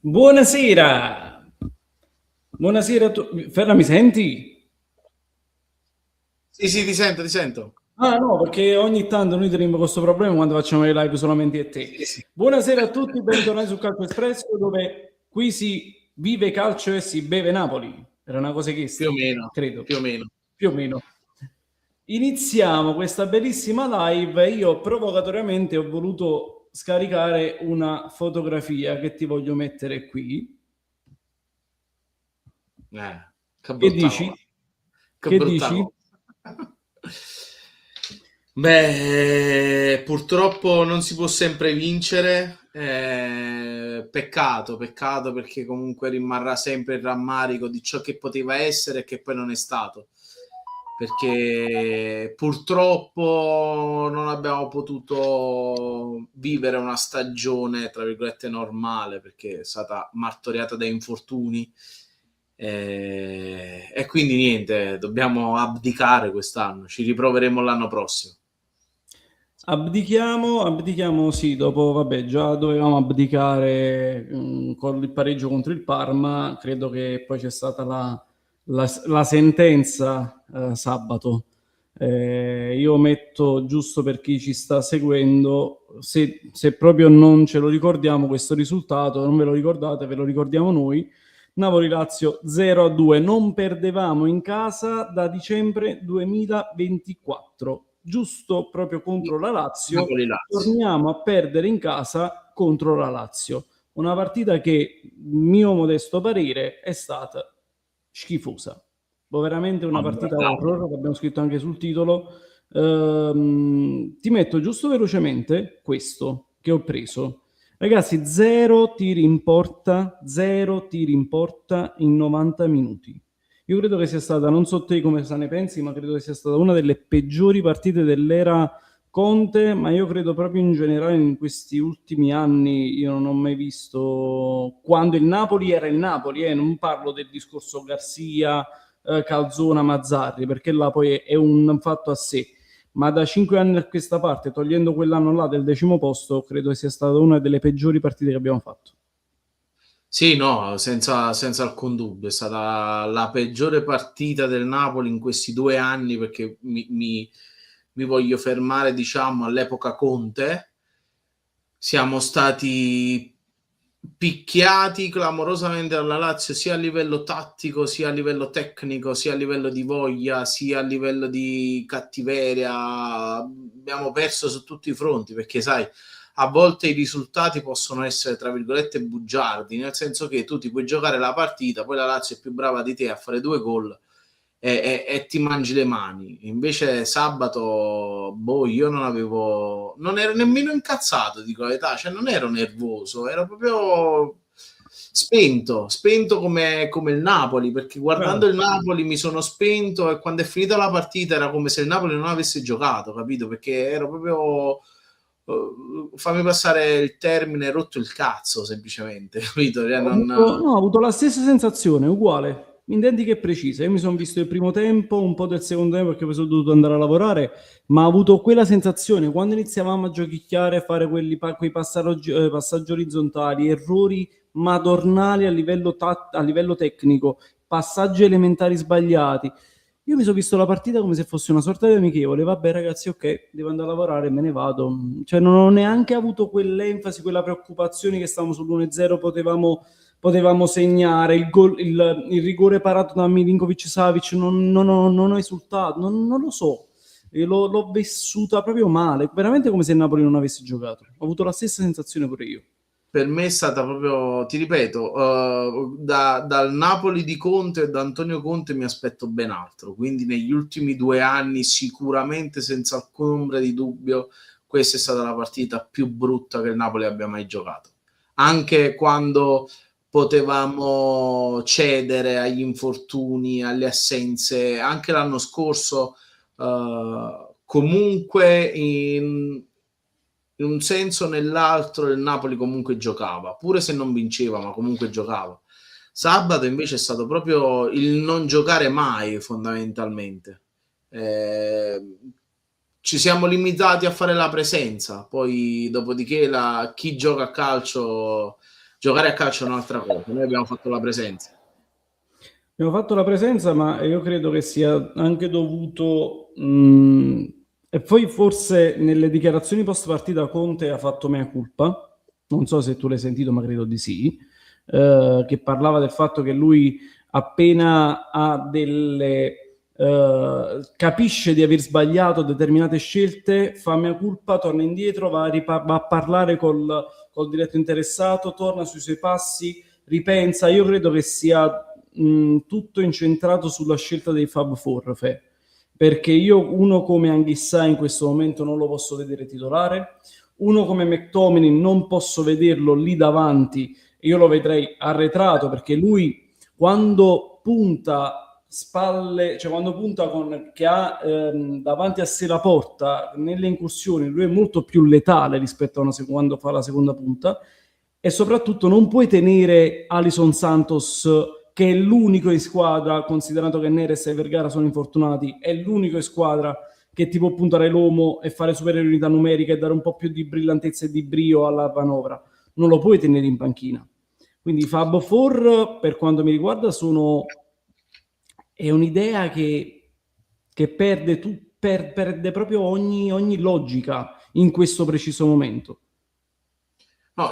Buonasera, buonasera a Ferra, mi senti? Sì, sì, ti sento. Ah no, perché ogni tanto noi teniamo questo problema quando facciamo le live solamente io e te. Sì, sì. Buonasera a tutti, bentornati su Calcio Espresso, dove qui si vive calcio e si beve Napoli. Era una cosa Più o chiesta, meno, credo, più o meno. più o meno. Iniziamo questa bellissima live. Io provocatoriamente ho voluto scaricare una fotografia che ti voglio mettere qui. Che Che brutta dici? cosa. Che Che brutta dici? cosa. Beh, purtroppo non si può sempre vincere. Peccato, peccato perché comunque rimarrà sempre il rammarico di ciò che poteva essere e che poi non è stato. Perché purtroppo non abbiamo potuto vivere una stagione, tra virgolette, normale, perché è stata martoriata da infortuni. E quindi niente, dobbiamo abdicare quest'anno, ci riproveremo l'anno prossimo. Abdichiamo, sì, dopo, vabbè, già dovevamo abdicare con il pareggio contro il Parma, credo che poi c'è stata la sentenza sabato. Io metto, giusto per chi ci sta seguendo, se proprio non ce lo ricordiamo questo risultato, non ve lo ricordate, ve lo ricordiamo noi. Napoli-Lazio 0-2, non perdevamo in casa da dicembre 2024, giusto proprio contro la Lazio, Napoli-Lazio. torniamo a perdere in casa contro la Lazio. Una partita che, mio modesto parere, è stata schifosa. Veramente una No, partita guardate. horror, che abbiamo scritto anche sul titolo. Ti metto giusto velocemente questo che ho preso. Ragazzi, zero tiri in porta in 90 minuti. Io credo che sia stata, non so te come se ne pensi, ma credo che sia stata una delle peggiori partite dell'era Conte, ma io credo proprio in generale in questi ultimi anni io non ho mai visto quando il Napoli era il Napoli, non parlo del discorso Garzia, Calzona, Mazzarri, perché là poi è un fatto a sé, ma da 5 anni a questa parte, togliendo quell'anno là del 10° posto, credo che sia stata una delle peggiori partite che abbiamo fatto. Sì, no, senza alcun dubbio. È stata la peggiore partita del Napoli in questi 2 anni perché mi voglio fermare, diciamo, all'epoca Conte. Siamo stati picchiati clamorosamente dalla Lazio sia a livello tattico, sia a livello tecnico, sia a livello di voglia, sia a livello di cattiveria. Abbiamo perso su tutti i fronti perché, sai, a volte i risultati possono essere, tra virgolette, bugiardi, nel senso che tu ti puoi giocare la partita, poi la Lazio è più brava di te a fare 2 gol e ti mangi le mani. Invece sabato, boh, io non ero nemmeno incazzato, dico la verità, cioè non ero nervoso, ero proprio spento come il Napoli, perché guardando Bravo. il Napoli mi sono spento e quando è finita la partita era come se il Napoli non avesse giocato, capito? Perché ero proprio fammi passare il termine, rotto il cazzo semplicemente, capito? Cioè, Ho non... avuto, no, ho avuto la stessa sensazione, uguale, identica e precisa. Io mi sono visto il primo tempo, un po' del secondo tempo perché poi sono dovuto andare a lavorare, ma ho avuto quella sensazione quando iniziavamo a giochicchiare, a fare quei passaggi orizzontali, errori madornali a livello tecnico, passaggi elementari sbagliati. Io mi sono visto la partita come se fosse una sorta di amichevole. Vabbè, ragazzi, ok, devo andare a lavorare, me ne vado. Cioè, non ho neanche avuto quell'enfasi, quella preoccupazione che stavamo sull'1-0, potevamo segnare il rigore parato da Milinkovic Savic. Non ho esultato, non lo so. E l'ho vissuta proprio male, veramente come se il Napoli non avesse giocato. Ho avuto la stessa sensazione pure io. Per me è stata proprio, ti ripeto, dal Napoli di Conte e da Antonio Conte mi aspetto ben altro. Quindi negli ultimi 2 anni, sicuramente, senza alcuna ombra di dubbio, questa è stata la partita più brutta che il Napoli abbia mai giocato. Anche quando potevamo cedere agli infortuni, alle assenze, anche l'anno scorso, comunque in un senso o nell'altro il Napoli comunque giocava, pure se non vinceva, ma comunque giocava. Sabato invece è stato proprio il non giocare mai fondamentalmente. Eh, Ci siamo limitati a fare la presenza, poi dopodiché chi gioca a calcio Giocare a calcio è un'altra cosa, noi abbiamo fatto la presenza. Abbiamo fatto la presenza, ma io credo che sia anche dovuto... e poi forse nelle dichiarazioni post partita Conte ha fatto mea culpa, non so se tu l'hai sentito, ma credo di sì, che parlava del fatto che lui appena ha delle... capisce di aver sbagliato determinate scelte, fa mea culpa, torna indietro, va a parlare col diretto interessato, torna sui suoi passi, ripensa. Io credo che sia tutto incentrato sulla scelta dei Fab Four, perché io uno come Anghissà in questo momento non lo posso vedere titolare, uno come McTominay non posso vederlo lì davanti, io lo vedrei arretrato, perché lui quando punta spalle, cioè quando punta con che ha davanti a sé la porta nelle incursioni, lui è molto più letale rispetto a quando fa la seconda punta, e soprattutto non puoi tenere Alison Santos, che è l'unico in squadra, considerato che Neres e Vergara sono infortunati, è l'unico in squadra che ti può puntare l'uomo e fare superiorità numerica e dare un po' più di brillantezza e di brio alla manovra. Non lo puoi tenere in panchina. Quindi i Fab Four, per quanto mi riguarda, è un'idea che perde proprio ogni logica in questo preciso momento. No,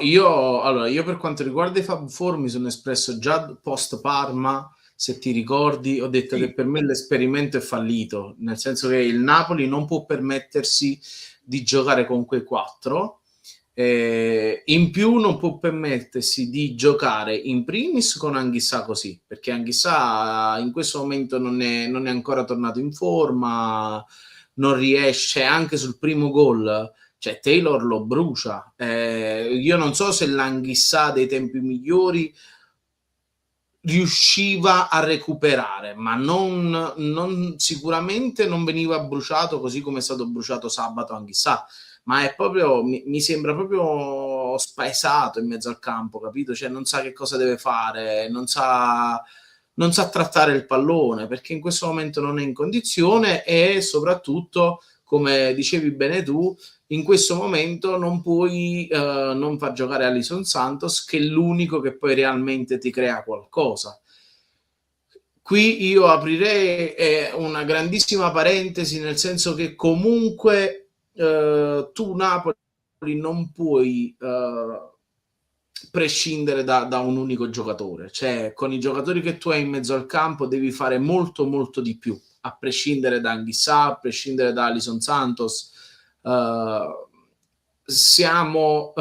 allora, io per quanto riguarda i Fab Four mi sono espresso già post Parma, se ti ricordi, ho detto che Sì. per me l'esperimento è fallito, nel senso che il Napoli non può permettersi di giocare con quei quattro, in più non può permettersi di giocare in primis con Anghissà così, perché Anghissà in questo momento non è ancora tornato in forma, non riesce anche sul primo gol, cioè Taylor lo brucia. Io non so se l'Anghissà dei tempi migliori riusciva a recuperare, ma sicuramente non veniva bruciato così come è stato bruciato sabato Anghissà, ma è proprio, mi sembra proprio spaesato in mezzo al campo, capito? Cioè non sa che cosa deve fare, non sa trattare il pallone, perché in questo momento non è in condizione e soprattutto, come dicevi bene tu, in questo momento non puoi non far giocare Alison Santos, che è l'unico che poi realmente ti crea qualcosa. Qui io aprirei una grandissima parentesi, nel senso che comunque tu Napoli non puoi prescindere da un unico giocatore, cioè con i giocatori che tu hai in mezzo al campo devi fare molto molto di più, a prescindere da Anghissà, a prescindere da Alison Santos. Siamo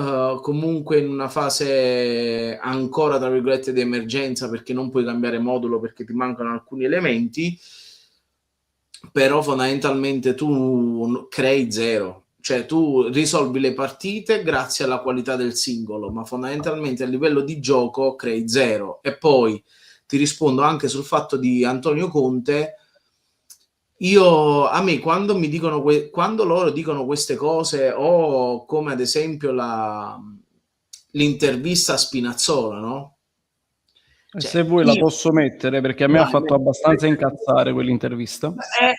comunque in una fase ancora tra virgolette di emergenza, perché non puoi cambiare modulo perché ti mancano alcuni elementi, però fondamentalmente tu crei zero, cioè tu risolvi le partite grazie alla qualità del singolo, ma fondamentalmente a livello di gioco crei zero. E poi ti rispondo anche sul fatto di Antonio Conte. A me quando mi dicono quando loro dicono queste cose, o come ad esempio l'intervista a Spinazzola, no? E Cioè, se vuoi la posso mettere, perché a me ha vai, fatto abbastanza incazzare quell'intervista.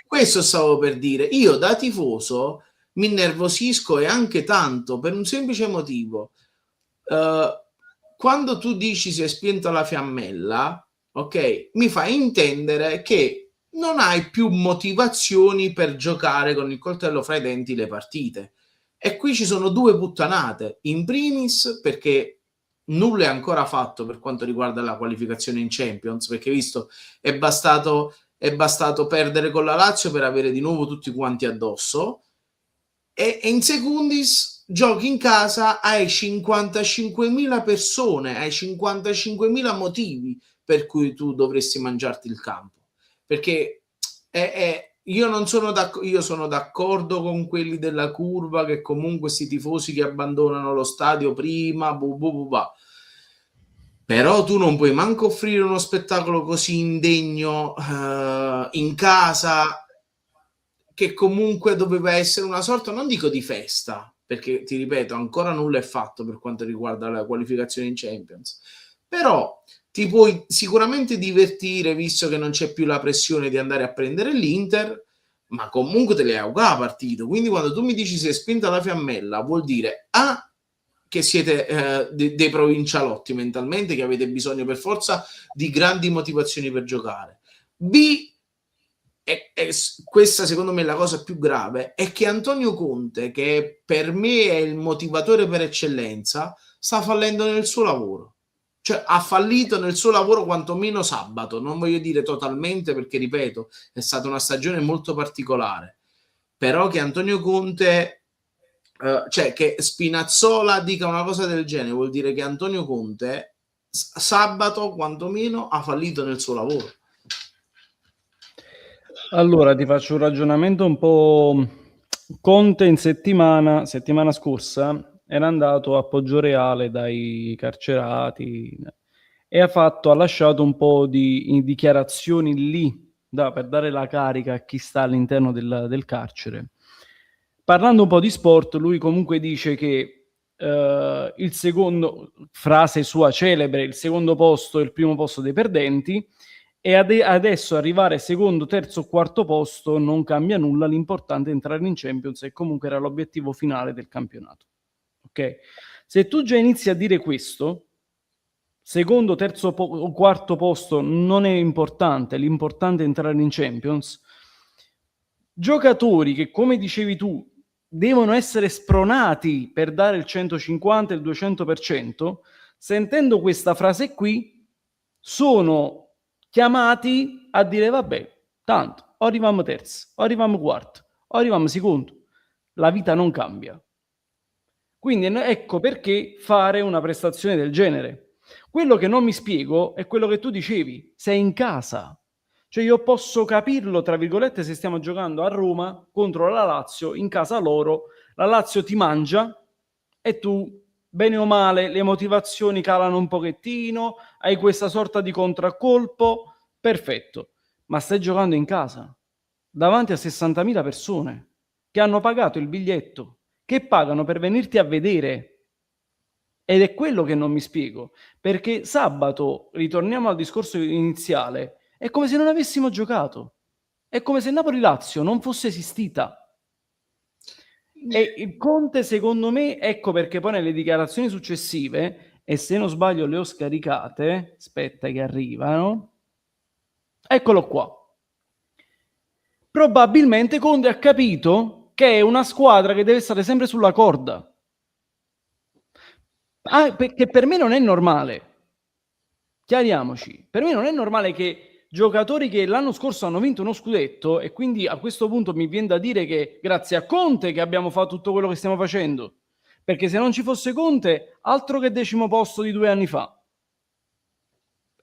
questo stavo per dire. Io da tifoso mi innervosisco, e anche tanto, per un semplice motivo. Quando tu dici si è spenta la fiammella, ok, mi fai intendere che non hai più motivazioni per giocare con il coltello fra i denti le partite. E qui ci sono due puttanate. In primis, perché nulla è ancora fatto per quanto riguarda la qualificazione in Champions, perché visto è bastato perdere con la Lazio per avere di nuovo tutti quanti addosso, e in secundis giochi in casa, hai 55.000 persone, hai 55.000 motivi per cui tu dovresti mangiarti il campo, perché io non sono io sono d'accordo con quelli della curva, che comunque questi tifosi che abbandonano lo stadio prima, però tu non puoi manco offrire uno spettacolo così indegno in casa, che comunque doveva essere una sorta, non dico di festa, perché ti ripeto, ancora nulla è fatto per quanto riguarda la qualificazione in Champions, però ti puoi sicuramente divertire, visto che non c'è più la pressione di andare a prendere l'Inter, ma comunque te le hai giocate la partita. Quindi quando tu mi dici si è spenta la fiammella, vuol dire che siete dei provincialotti mentalmente, che avete bisogno per forza di grandi motivazioni per giocare. B, e questa secondo me è la cosa più grave, è che Antonio Conte, che per me è il motivatore per eccellenza, sta fallendo nel suo lavoro. Cioè ha fallito nel suo lavoro quantomeno sabato, non voglio dire totalmente perché, ripeto, è stata una stagione molto particolare, però che Antonio Conte, cioè che Spinazzola dica una cosa del genere vuol dire che Antonio Conte sabato quantomeno ha fallito nel suo lavoro. Allora, ti faccio un ragionamento un po'. Conte in settimana scorsa, era andato a Poggioreale dai carcerati e ha lasciato un po' di dichiarazioni lì per dare la carica a chi sta all'interno del carcere. Parlando un po' di sport, lui comunque dice che il secondo, frase sua celebre, il secondo posto è il primo posto dei perdenti, e adesso arrivare secondo, terzo, quarto posto non cambia nulla, l'importante è entrare in Champions e comunque era l'obiettivo finale del campionato. Ok? Se tu già inizi a dire questo, secondo, terzo o quarto posto non è importante, l'importante è entrare in Champions, giocatori che, come dicevi tu, devono essere spronati per dare il 150, il 200%, sentendo questa frase qui, sono chiamati a dire vabbè, tanto, o arriviamo terzo, o arriviamo quarto, o arriviamo secondo. La vita non cambia. Quindi ecco perché fare una prestazione del genere. Quello che non mi spiego è quello che tu dicevi, sei in casa. Cioè io posso capirlo, tra virgolette, se stiamo giocando a Roma contro la Lazio, in casa loro, la Lazio ti mangia e tu, bene o male, le motivazioni calano un pochettino, hai questa sorta di contraccolpo, perfetto. Ma stai giocando in casa, davanti a 60.000 persone che hanno pagato il biglietto, che pagano per venirti a vedere. Ed è quello che non mi spiego, perché sabato, ritorniamo al discorso iniziale, è come se non avessimo giocato, è come se Napoli-Lazio non fosse esistita. E il Conte, secondo me, ecco perché poi nelle dichiarazioni successive, e se non sbaglio le ho scaricate, aspetta che arrivano, eccolo qua. Probabilmente Conte ha capito che è una squadra che deve stare sempre sulla corda. Perché per me non è normale. Chiariamoci, per me non è normale che giocatori che l'anno scorso hanno vinto uno scudetto, e quindi a questo punto mi viene da dire che grazie a Conte che abbiamo fatto tutto quello che stiamo facendo, perché se non ci fosse Conte, altro che 10° posto di 2 anni fa.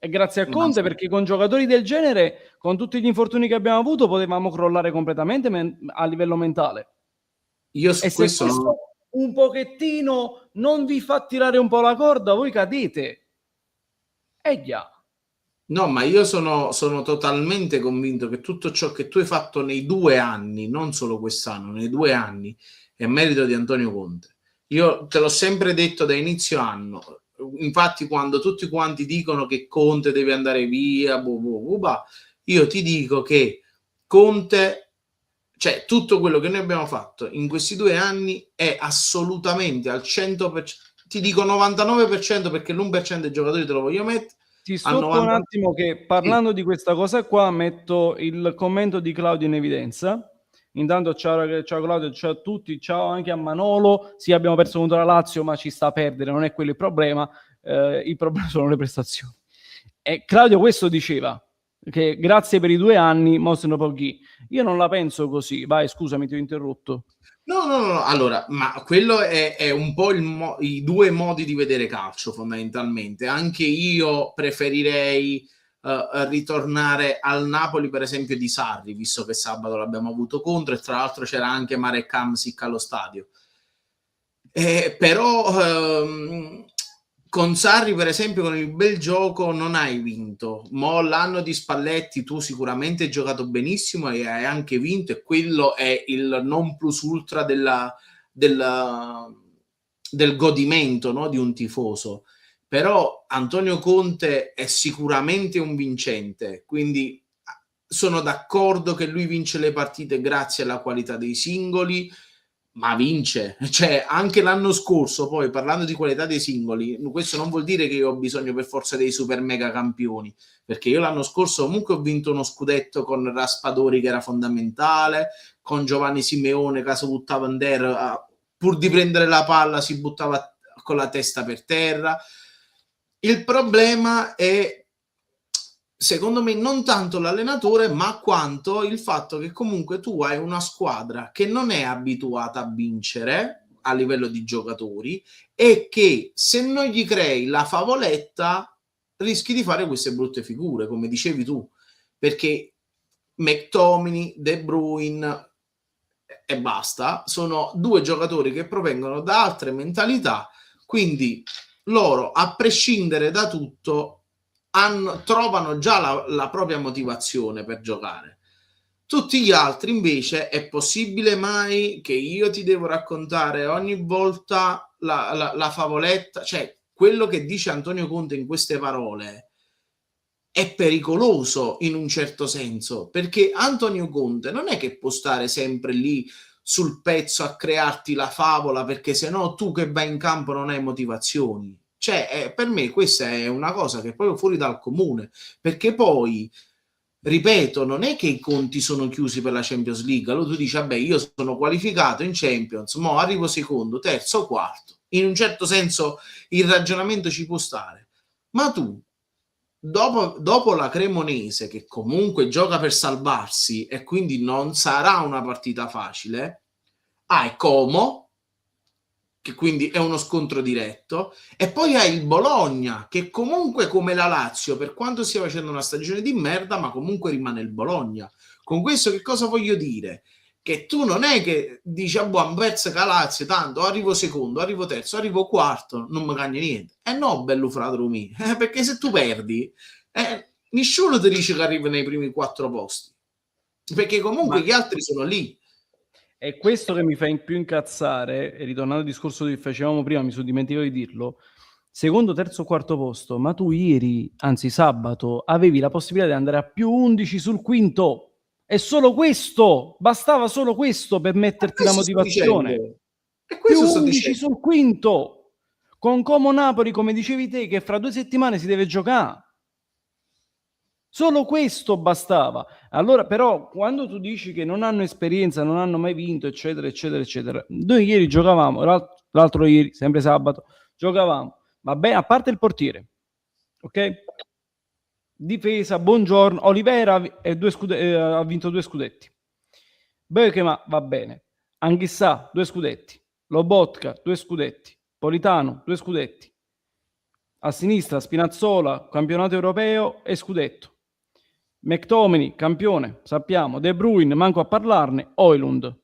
E grazie a Conte perché con giocatori del genere, con tutti gli infortuni che abbiamo avuto, potevamo crollare completamente a livello mentale. Io E su se questo questo un pochettino non vi fa tirare un po' la corda, voi cadete. Già. No, ma io sono totalmente convinto che tutto ciò che tu hai fatto nei 2 anni, non solo quest'anno, nei 2 anni, è merito di Antonio Conte. Io te l'ho sempre detto da inizio anno. Infatti, quando tutti quanti dicono che Conte deve andare via, io ti dico che Conte, cioè tutto quello che noi abbiamo fatto in questi 2 anni è assolutamente al 100%, ti dico 99% perché l'1% dei giocatori te lo voglio mettere. Ti Al stoppo un 90. attimo che Sì. parlando di questa cosa qua metto il commento di Claudio in evidenza. Intanto ciao, ciao Claudio, ciao a tutti, ciao anche a Manolo. Sì, abbiamo perso contro la Lazio, ma ci sta a perdere, non è quello il problema sono le prestazioni. E Claudio questo diceva, che grazie per i 2 anni, mostrano pochi. Io non la penso così, vai scusami ti ho interrotto. No. Allora, ma quello è un po' i 2 modi di vedere calcio fondamentalmente. Anche io preferirei ritornare al Napoli, per esempio, di Sarri, visto che sabato l'abbiamo avuto contro e tra l'altro c'era anche Marek Hamsik allo stadio. Però con Sarri, per esempio, con il bel gioco non hai vinto. L'anno di Spalletti tu sicuramente hai giocato benissimo e hai anche vinto, e quello è il non plus ultra del godimento, no, di un tifoso. Però Antonio Conte è sicuramente un vincente, quindi sono d'accordo che lui vince le partite grazie alla qualità dei singoli, ma vince. Cioè, anche l'anno scorso, poi parlando di qualità dei singoli, questo non vuol dire che io ho bisogno per forza dei super mega campioni, perché io l'anno scorso comunque ho vinto uno scudetto con Raspadori che era fondamentale, con Giovanni Simeone che si buttava in terra, pur di prendere la palla si buttava con la testa per terra. Il problema è, secondo me, non tanto l'allenatore, ma quanto il fatto che comunque tu hai una squadra che non è abituata a vincere a livello di giocatori e che se non gli crei la favoletta rischi di fare queste brutte figure, come dicevi tu, perché McTominay, De Bruyne e basta, sono due giocatori che provengono da altre mentalità, quindi loro, a prescindere da tutto, trovano già la propria motivazione per giocare. Tutti gli altri invece è possibile mai che io ti devo raccontare ogni volta la favoletta? Cioè, quello che dice Antonio Conte in queste parole è pericoloso in un certo senso, perché Antonio Conte non è che può stare sempre lì sul pezzo a crearti la favola, perché se no tu che vai in campo non hai motivazioni. Cioè, per me questa è una cosa che è proprio fuori dal comune, perché poi, ripeto, non è che i conti sono chiusi per la Champions League. Allora tu dici, vabbè, io sono qualificato in Champions, mo arrivo secondo, terzo, quarto. In un certo senso il ragionamento ci può stare. Ma tu, dopo la Cremonese, che comunque gioca per salvarsi e quindi non sarà una partita facile, hai Como, che quindi è uno scontro diretto, e poi hai il Bologna, che comunque, come la Lazio, per quanto stia facendo una stagione di merda, ma comunque rimane il Bologna. Con questo che cosa voglio dire? Che tu non è che dici a buon pezzo che la Lazio, tanto arrivo secondo, arrivo terzo, arrivo quarto, non mi cagna niente. E no, bello fratello mio, perché se tu perdi, nessuno ti dice che arrivi nei primi 4 posti, perché comunque Ma gli altri sono lì. è questo che mi fa più incazzare, e ritornando al discorso che facevamo prima, mi sono dimenticato di dirlo, secondo, terzo, quarto posto, ma tu ieri, anzi sabato, avevi la possibilità di andare a più 11 sul quinto. E solo questo, bastava solo questo per E metterti la questo sto dicendo. motivazione. E Più questo sto 11 dicendo. sul quinto, con Como Napoli, come dicevi te, che fra 2 settimane si deve giocare. Solo questo bastava. Allora, però, quando tu dici che non hanno esperienza, non hanno mai vinto, eccetera, eccetera, eccetera, noi ieri giocavamo, l'altro ieri, sempre sabato, giocavamo, va bene, a parte il portiere, ok? Difesa, buongiorno, Olivera ha vinto 2 scudetti. Beuchema va bene, Anghissà 2 scudetti, Lobotka 2 scudetti, Politano 2 scudetti, a sinistra Spinazzola, campionato europeo e scudetto. McTominay, campione, sappiamo. De Bruyne, manco a parlarne. Højlund.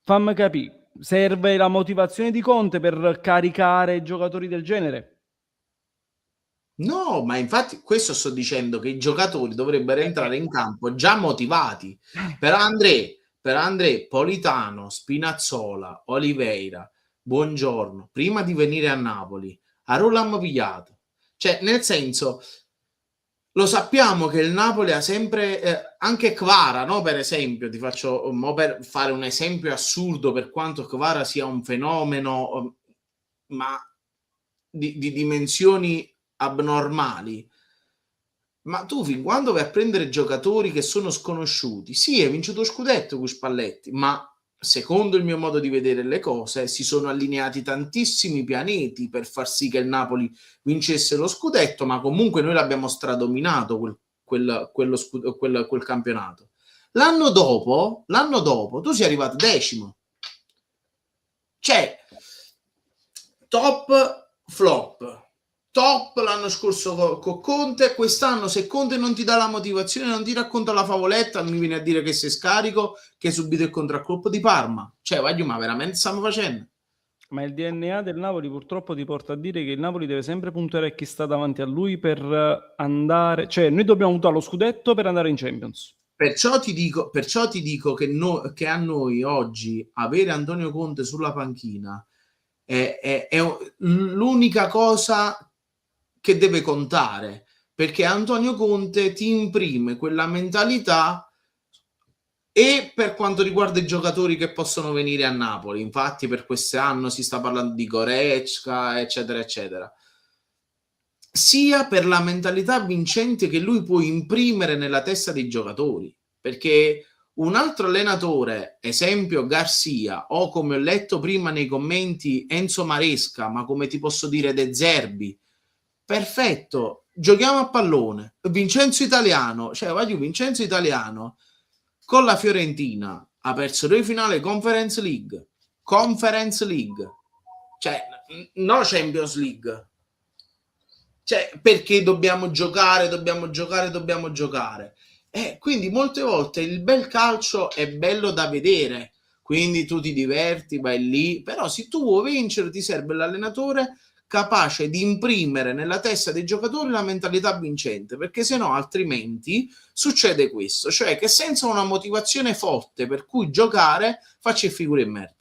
Fammi capire, serve la motivazione di Conte per caricare giocatori del genere? No, ma infatti questo sto dicendo, che i giocatori dovrebbero entrare in campo già motivati. Per André, Politano, Spinazzola, Oliveira, Buongiorno, prima di venire a Napoli, a Roma l'hanno pigliato. Cioè, nel senso, lo sappiamo che il Napoli ha sempre, anche Kvara, no? Per esempio, ti faccio per fare un esempio assurdo, per quanto Kvara sia un fenomeno, ma di dimensioni abnormali. Ma tu fin quando vai a prendere giocatori che sono sconosciuti, sì, hai vinto lo scudetto con Spalletti, ma secondo il mio modo di vedere le cose si sono allineati tantissimi pianeti per far sì che il Napoli vincesse lo scudetto, ma comunque noi l'abbiamo stradominato quel campionato. L'anno dopo tu sei arrivato decimo, cioè top flop. Top l'anno scorso con Conte, quest'anno se Conte non ti dà la motivazione, non ti racconta la favoletta, non mi viene a dire che sei scarico, che hai subito il contraccolpo di Parma. Cioè, voglio, ma veramente stiamo facendo? Ma il DNA del Napoli purtroppo ti porta a dire che il Napoli deve sempre puntare a chi sta davanti a lui per andare... Cioè, noi dobbiamo puntare allo scudetto per andare in Champions. Perciò ti dico che a noi oggi avere Antonio Conte sulla panchina è l'unica cosa che deve contare, perché Antonio Conte ti imprime quella mentalità e per quanto riguarda i giocatori che possono venire a Napoli. Infatti per quest'anno si sta parlando di Goretzka, eccetera, eccetera. Sia per la mentalità vincente che lui può imprimere nella testa dei giocatori. Perché un altro allenatore, esempio Garcia, o come ho letto prima nei commenti Enzo Maresca, ma come ti posso dire De Zerbi, perfetto, giochiamo a pallone. Vincenzo Italiano, cioè voglio Vincenzo Italiano con la Fiorentina ha perso 2 finali Conference League, cioè no Champions League, cioè perché dobbiamo giocare, quindi molte volte il bel calcio è bello da vedere, quindi tu ti diverti, vai lì, però se tu vuoi vincere ti serve l'allenatore capace di imprimere nella testa dei giocatori la mentalità vincente, perché se no altrimenti succede questo, cioè che senza una motivazione forte per cui giocare faccio figure in merda,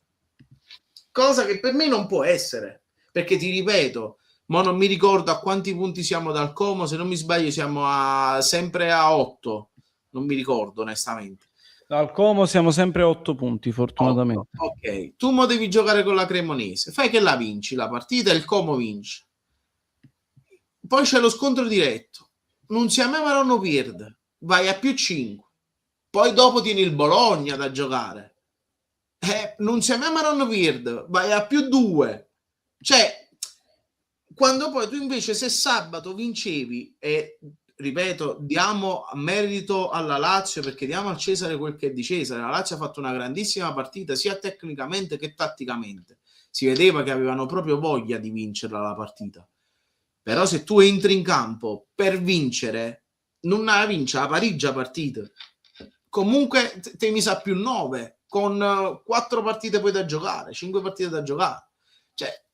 cosa che per me non può essere, perché ti ripeto, ma non mi ricordo a quanti punti siamo dal Como, se non mi sbaglio siamo sempre a 8, non mi ricordo onestamente. Dal Como siamo sempre a 8 punti, fortunatamente. 8. Ok, tu mo devi giocare con la Cremonese, fai che la vinci la partita e il Como vince. Poi c'è lo scontro diretto, non si amava non perde, vai a più 5. Poi dopo tieni il Bologna da giocare. Non si amava non perde, vai a più 2. Cioè, quando poi tu invece se sabato vincevi e ripeto, diamo merito alla Lazio perché diamo al Cesare quel che è di Cesare. La Lazio ha fatto una grandissima partita sia tecnicamente che tatticamente. Si vedeva che avevano proprio voglia di vincerla la partita. Però se tu entri in campo per vincere, non la vince, la pareggia partita. Comunque te mi sa più 9 con 4 partite poi da giocare, 5 partite da giocare. Cioè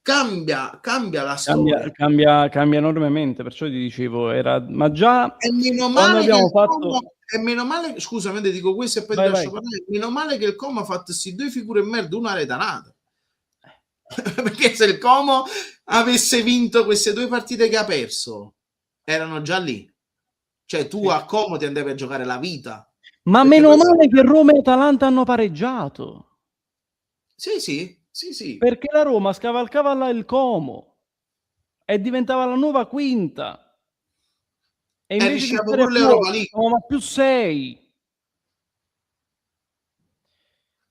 cambia la storia. Cambia enormemente, perciò ti dicevo, ma già E meno quando male che abbiamo il fatto... Como, e meno male, scusami, ti dico questo e poi ti Vai, lascio vai. parlare. Meno male che il Como ha fatto questi 2 figure e merda, una retanata. Perché se il Como avesse vinto queste 2 partite che ha perso, erano già lì. Cioè tu Sì. a Como ti andavi a giocare la vita. Ma Perché meno poi male che Roma e Atalanta hanno pareggiato, sì. perché la Roma scavalcava il Como e diventava la nuova quinta. E E invece di rischiava stare a pure più l'Europa 8, League. stavamo a più 6.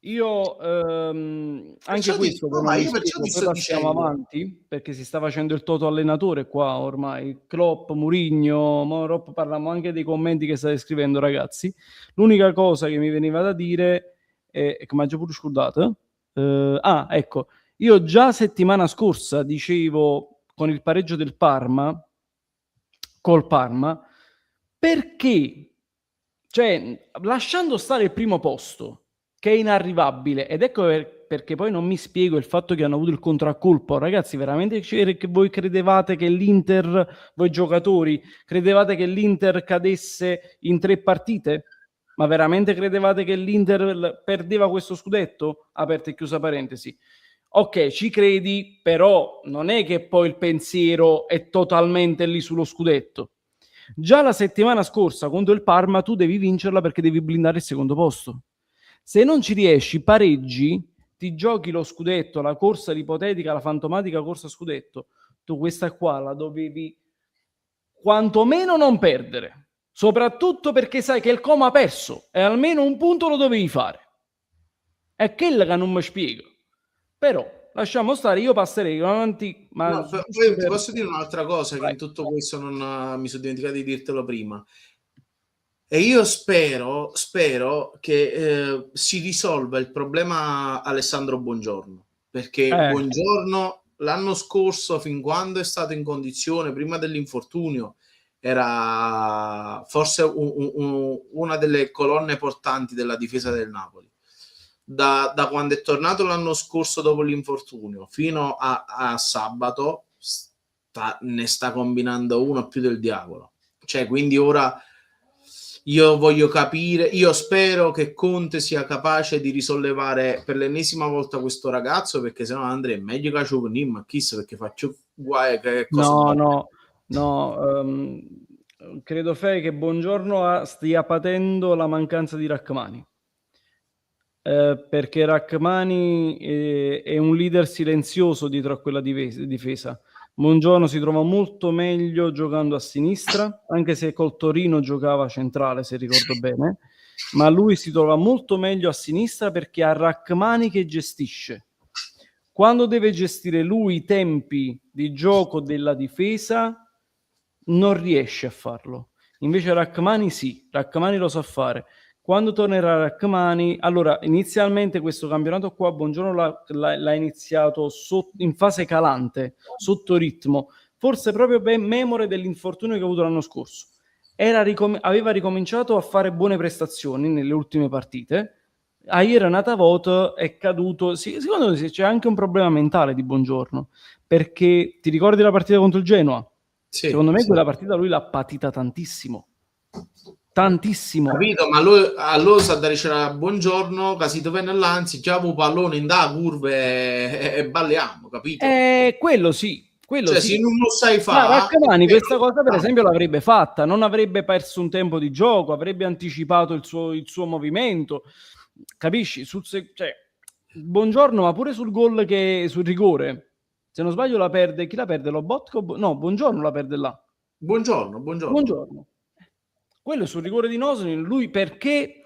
Io anche Perciò ti questo dico, poi ma non vi io perciò spiego, ti poi sto passiamo dicendo. avanti, perché si sta facendo il toto allenatore qua ormai, Klopp, Mourinho, dopo parliamo anche dei commenti che state scrivendo ragazzi. L'unica cosa che mi veniva da dire è che mi ha già pure scordato. Ecco, io già settimana scorsa dicevo con il pareggio del Parma, col Parma, perché, cioè, lasciando stare il primo posto, che è inarrivabile, ed ecco perché poi non mi spiego il fatto che hanno avuto il contraccolpo. Ragazzi, veramente che voi credevate che l'Inter, voi giocatori, credevate che l'Inter cadesse in 3 partite? Ma veramente credevate che l'Inter perdeva questo scudetto? Aperta e chiusa parentesi. Ok, ci credi, però non è che poi il pensiero è totalmente lì sullo scudetto. Già la settimana scorsa contro il Parma tu devi vincerla perché devi blindare il secondo posto. Se non ci riesci, pareggi, ti giochi lo scudetto, la corsa ipotetica, la fantomatica corsa scudetto. Tu questa qua la dovevi quantomeno non perdere, soprattutto perché sai che il Como ha perso e almeno un punto lo dovevi fare. È quello che non mi spiego. Però lasciamo stare, io passerei avanti, ma No, giusto poi ti per... posso dire un'altra cosa che Vai. in tutto questo non mi sono dimenticato di dirtelo prima. E io spero che si risolva il problema Alessandro Buongiorno, perché Eh, Buongiorno l'anno scorso, fin quando è stato in condizione, prima dell'infortunio, era forse una delle colonne portanti della difesa del Napoli. Da quando è tornato l'anno scorso dopo l'infortunio fino a sabato ne sta combinando uno più del diavolo. Cioè, quindi ora io voglio capire, io spero che Conte sia capace di risollevare per l'ennesima volta questo ragazzo, perché sennò Andrea è meglio che ci con Kim, chissà, perché faccio guai che cosa no, buona. no, no. credo Fei che Buongiorno stia patendo la mancanza di Rachmani. Perché Rachmani è un leader silenzioso dietro a quella difesa. Buongiorno si trova molto meglio giocando a sinistra, anche se col Torino giocava centrale, se ricordo bene, ma lui si trova molto meglio a sinistra perché ha Rachmani che gestisce. Quando deve gestire lui i tempi di gioco della difesa, non riesce a farlo. Invece Rachmani sì, Rachmani lo sa fare. Quando tornerà Rachmani, allora inizialmente questo campionato qua, Buongiorno l'ha iniziato in fase calante, sotto ritmo, forse proprio ben memore dell'infortunio che ha avuto l'anno scorso. Aveva ricominciato a fare buone prestazioni nelle ultime partite. A ieri è nata voto, è caduto. Secondo me c'è anche un problema mentale di Buongiorno, perché ti ricordi la partita contro il Genoa? Sì, Secondo me sì. quella partita lui l'ha patita tantissimo. Tantissimo. Capito? Ma lui, allora sa dare c'era buongiorno, casito venne all'anzi, già un pallone in da curve e balliamo, capito? Quello sì, quello Cioè, se sì. non lo sai Ma fa, Rachmani questa non cosa per facciamo. esempio l'avrebbe fatta, non avrebbe perso un tempo di gioco, avrebbe anticipato il suo movimento, capisci? Cioè, Buongiorno, ma pure sul gol sul rigore, se non sbaglio la perde, chi la perde? Lobotka? No, Buongiorno la perde là. Buongiorno, buongiorno. Buongiorno. Quello sul rigore di Noslin, lui perché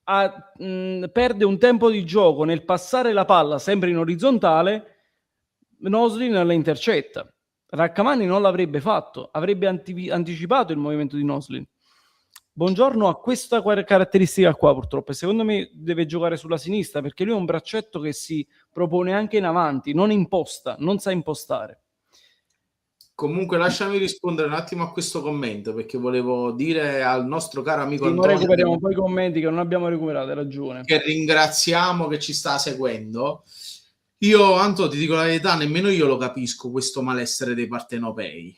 perde un tempo di gioco nel passare la palla sempre in orizzontale, Noslin la intercetta. Rachmani non l'avrebbe fatto, avrebbe anticipato il movimento di Noslin. Buongiorno ha questa caratteristica qua purtroppo e secondo me deve giocare sulla sinistra perché lui è un braccetto che si propone anche in avanti, non imposta, non sa impostare. Comunque lasciami rispondere un attimo a questo commento perché volevo dire al nostro caro amico Sì, ma Antonio recuperiamo poi i commenti che non abbiamo recuperato, hai ragione. che ringraziamo che ci sta seguendo. Io, Anto, ti dico la verità, nemmeno io lo capisco questo malessere dei partenopei,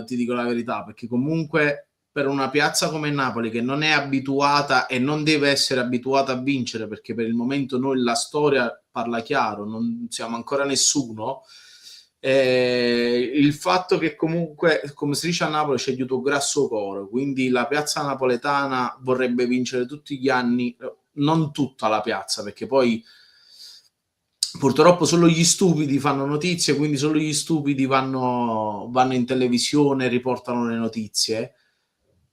ti dico la verità, perché comunque per una piazza come Napoli che non è abituata e non deve essere abituata a vincere, perché per il momento noi la storia parla chiaro, non siamo ancora nessuno, il fatto che comunque, come si dice a Napoli, c'è aiuto grasso coro, quindi la piazza napoletana vorrebbe vincere tutti gli anni, non tutta la piazza, perché poi purtroppo solo gli stupidi fanno notizie, quindi solo gli stupidi vanno in televisione e riportano le notizie.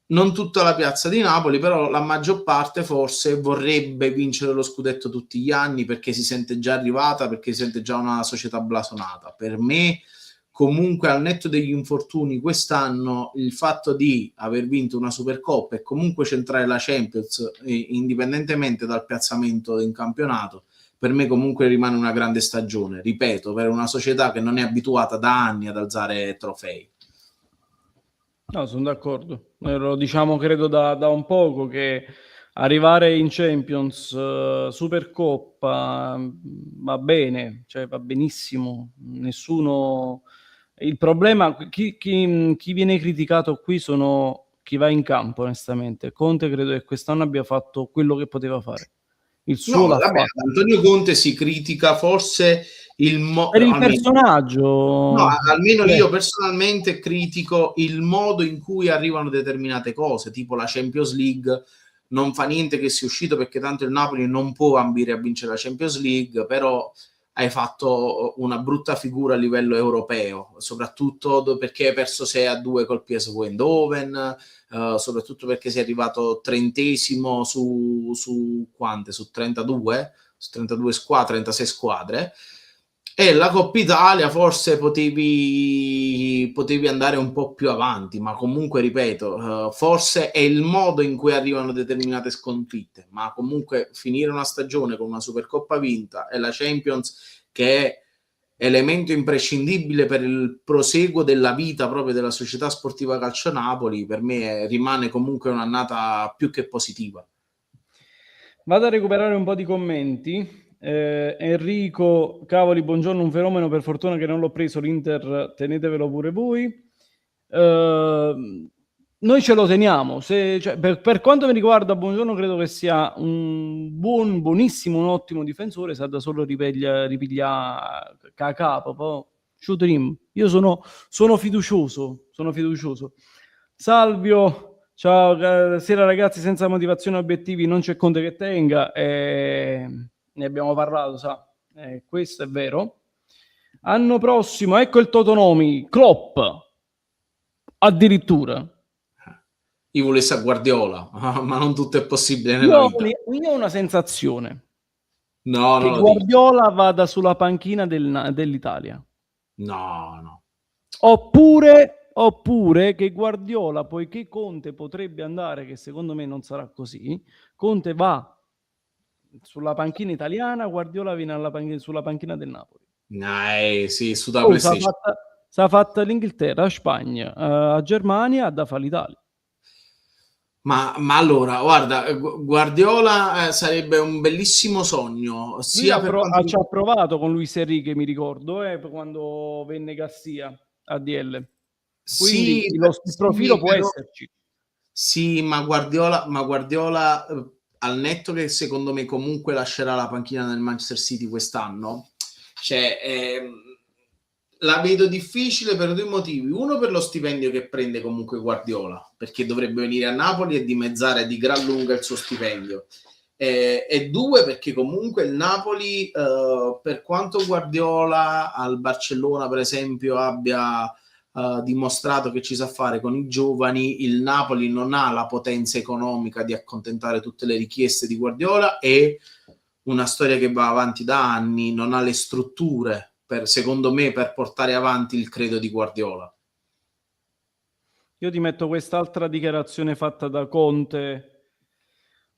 Non tutta la piazza di Napoli, però la maggior parte forse vorrebbe vincere lo scudetto tutti gli anni perché si sente già arrivata, perché si sente già una società blasonata. Per me, comunque, al netto degli infortuni, quest'anno il fatto di aver vinto una Supercoppa e comunque centrare la Champions, indipendentemente dal piazzamento in campionato, per me comunque rimane una grande stagione, ripeto, per una società che non è abituata da anni ad alzare trofei. No, sono d'accordo. Lo diciamo credo da un poco che arrivare in Champions, Supercoppa, va bene, cioè va benissimo. Nessuno. Il problema, chi viene criticato qui sono chi va in campo, onestamente. Conte credo che quest'anno abbia fatto quello che poteva fare. Il No, suo l'ha vabbè, fatto. Antonio Conte si critica forse Per il almeno, no, personaggio, almeno io personalmente critico il modo in cui arrivano determinate cose, tipo la Champions League. Non fa niente che sia uscito perché tanto il Napoli non può ambire a vincere la Champions League, però hai fatto una brutta figura a livello europeo, soprattutto perché hai perso 6-2 col PSV Eindhoven, soprattutto perché sei arrivato 30esimo su quante? Su 32? Su 32 squadre, 36 squadre. E la Coppa Italia forse potevi andare un po' più avanti, ma comunque ripeto, forse è il modo in cui arrivano determinate sconfitte, ma comunque finire una stagione con una Supercoppa vinta e la Champions che è elemento imprescindibile per il proseguo della vita proprio della società sportiva Calcio Napoli, per me rimane comunque un'annata più che positiva. Vado a recuperare un po' di commenti. Enrico, cavoli, buongiorno, un fenomeno, per fortuna che non l'ho preso l'Inter, tenetevelo pure voi. Noi ce lo teniamo. Cioè, per quanto mi riguarda, buongiorno, credo che sia un buonissimo, un ottimo difensore, sa da solo ripigliare capo. Io sono fiducioso, sono fiducioso. Salvio, ciao, sera ragazzi, senza motivazioni e obiettivi non c'è Conte che tenga, ne abbiamo parlato, sa, questo è vero. Anno prossimo, ecco il Totonomi, Klopp, addirittura. Io volessi a Guardiola, ma non tutto è possibile nella Io vita. ho una sensazione No, che non lo dico. Guardiola vada sulla panchina dell'Italia. No, no. Oppure che Guardiola, poiché Conte potrebbe andare, che secondo me non sarà così, Conte va sulla panchina italiana, Guardiola viene sulla panchina del Napoli. Sì, su da Oh, PlayStation. s'ha fatta l'Inghilterra, Spagna, a Germania, da fa l'Italia. Ma allora, guarda, Guardiola sarebbe un bellissimo sogno, Lui sia per quanto ci ha riguarda... provato con Luis Enrique, mi ricordo, quando venne Garcia a DL. Quindi Sì, il profilo sì, può però esserci. sì, ma Guardiola al netto che secondo me comunque lascerà la panchina nel Manchester City quest'anno, cioè, la vedo difficile per due motivi. Uno, per lo stipendio che prende comunque Guardiola, perché dovrebbe venire a Napoli e dimezzare di gran lunga il suo stipendio. E due, perché comunque il Napoli, per quanto Guardiola al Barcellona, per esempio, abbia dimostrato che ci sa fare con i giovani, il Napoli non ha la potenza economica di accontentare tutte le richieste di Guardiola e una storia che va avanti da anni, non ha le strutture, secondo me, per portare avanti il credo di Guardiola. Io ti metto quest'altra dichiarazione fatta da Conte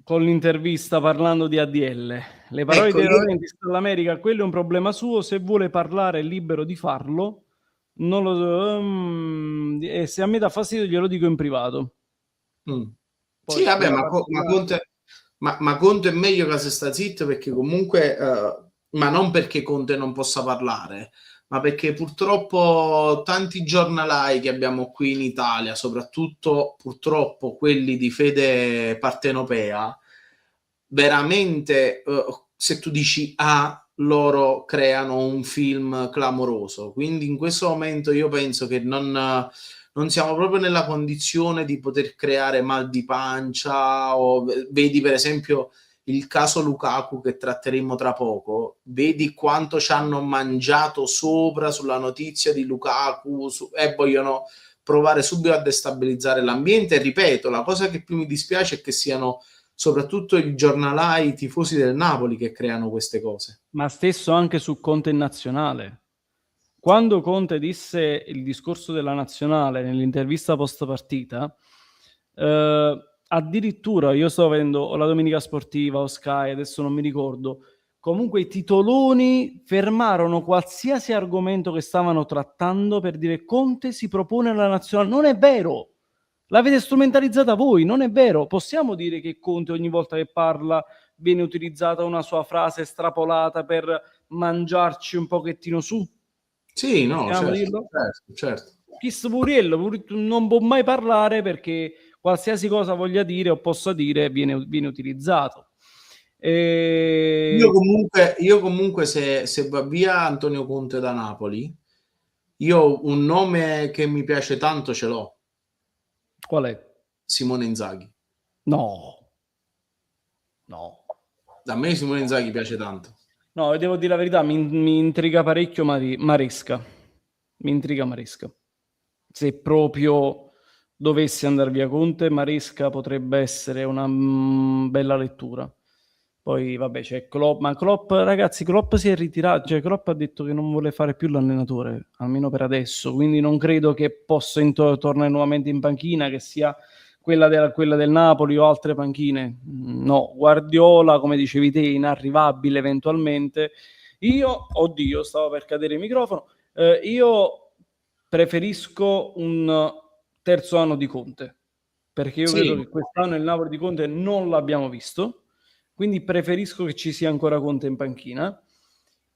con l'intervista parlando di ADL. Le parole Ecco, di De io Laurentiis all'America, quello è un problema suo, se vuole parlare è libero di farlo, non lo, e se a me dà fastidio glielo dico in privato. mm. Sì, Poi vabbè, nella ma partita... Conte è meglio che se sta zitto, perché comunque, ma non perché Conte non possa parlare, ma perché purtroppo tanti giornalai che abbiamo qui in Italia, soprattutto purtroppo quelli di fede partenopea, veramente, se tu dici A, loro creano un film clamoroso. Quindi in questo momento io penso che non siamo proprio nella condizione di poter creare mal di pancia, o vedi per esempio il caso Lukaku che tratteremo tra poco, vedi quanto ci hanno mangiato sopra sulla notizia di Lukaku e vogliono provare subito a destabilizzare l'ambiente. E ripeto, la cosa che più mi dispiace è che siano soprattutto i giornalai, i tifosi del Napoli che creano queste cose. Ma stesso anche su Conte in nazionale. Quando Conte disse il discorso della nazionale nell'intervista post partita, addirittura io sto vedendo o la Domenica Sportiva o Sky, adesso non mi ricordo, comunque i titoloni fermarono qualsiasi argomento che stavano trattando per dire Conte si propone alla nazionale. Non è vero, l'avete strumentalizzata voi, non è vero. Possiamo dire che Conte ogni volta che parla viene utilizzata una sua frase estrapolata per mangiarci un pochettino su? Sì, no, Possiamo certo, dirlo? certo, certo. Chis Puriello non può mai parlare perché qualsiasi cosa voglia dire o possa dire viene utilizzato. E... Io comunque se va via Antonio Conte da Napoli, io un nome che mi piace tanto ce l'ho, Qual è? Simone Inzaghi. No, no. A me Simone Inzaghi piace tanto. No, devo dire la verità, mi intriga parecchio Maresca. Mi intriga Maresca. Se proprio dovesse andare via Conte, Maresca potrebbe essere una bella lettura. Poi vabbè c'è Klopp, ma Klopp, ragazzi, Klopp si è ritirato, cioè Klopp ha detto che non vuole fare più l'allenatore, almeno per adesso, quindi non credo che possa tornare nuovamente in panchina, che sia quella del Napoli o altre panchine. No, Guardiola, come dicevi te, inarrivabile eventualmente. Io, oddio, stavo per cadere il microfono, io preferisco un terzo anno di Conte, perché io credo Sì, che quest'anno il Napoli di Conte non l'abbiamo visto, quindi preferisco che ci sia ancora Conte in panchina.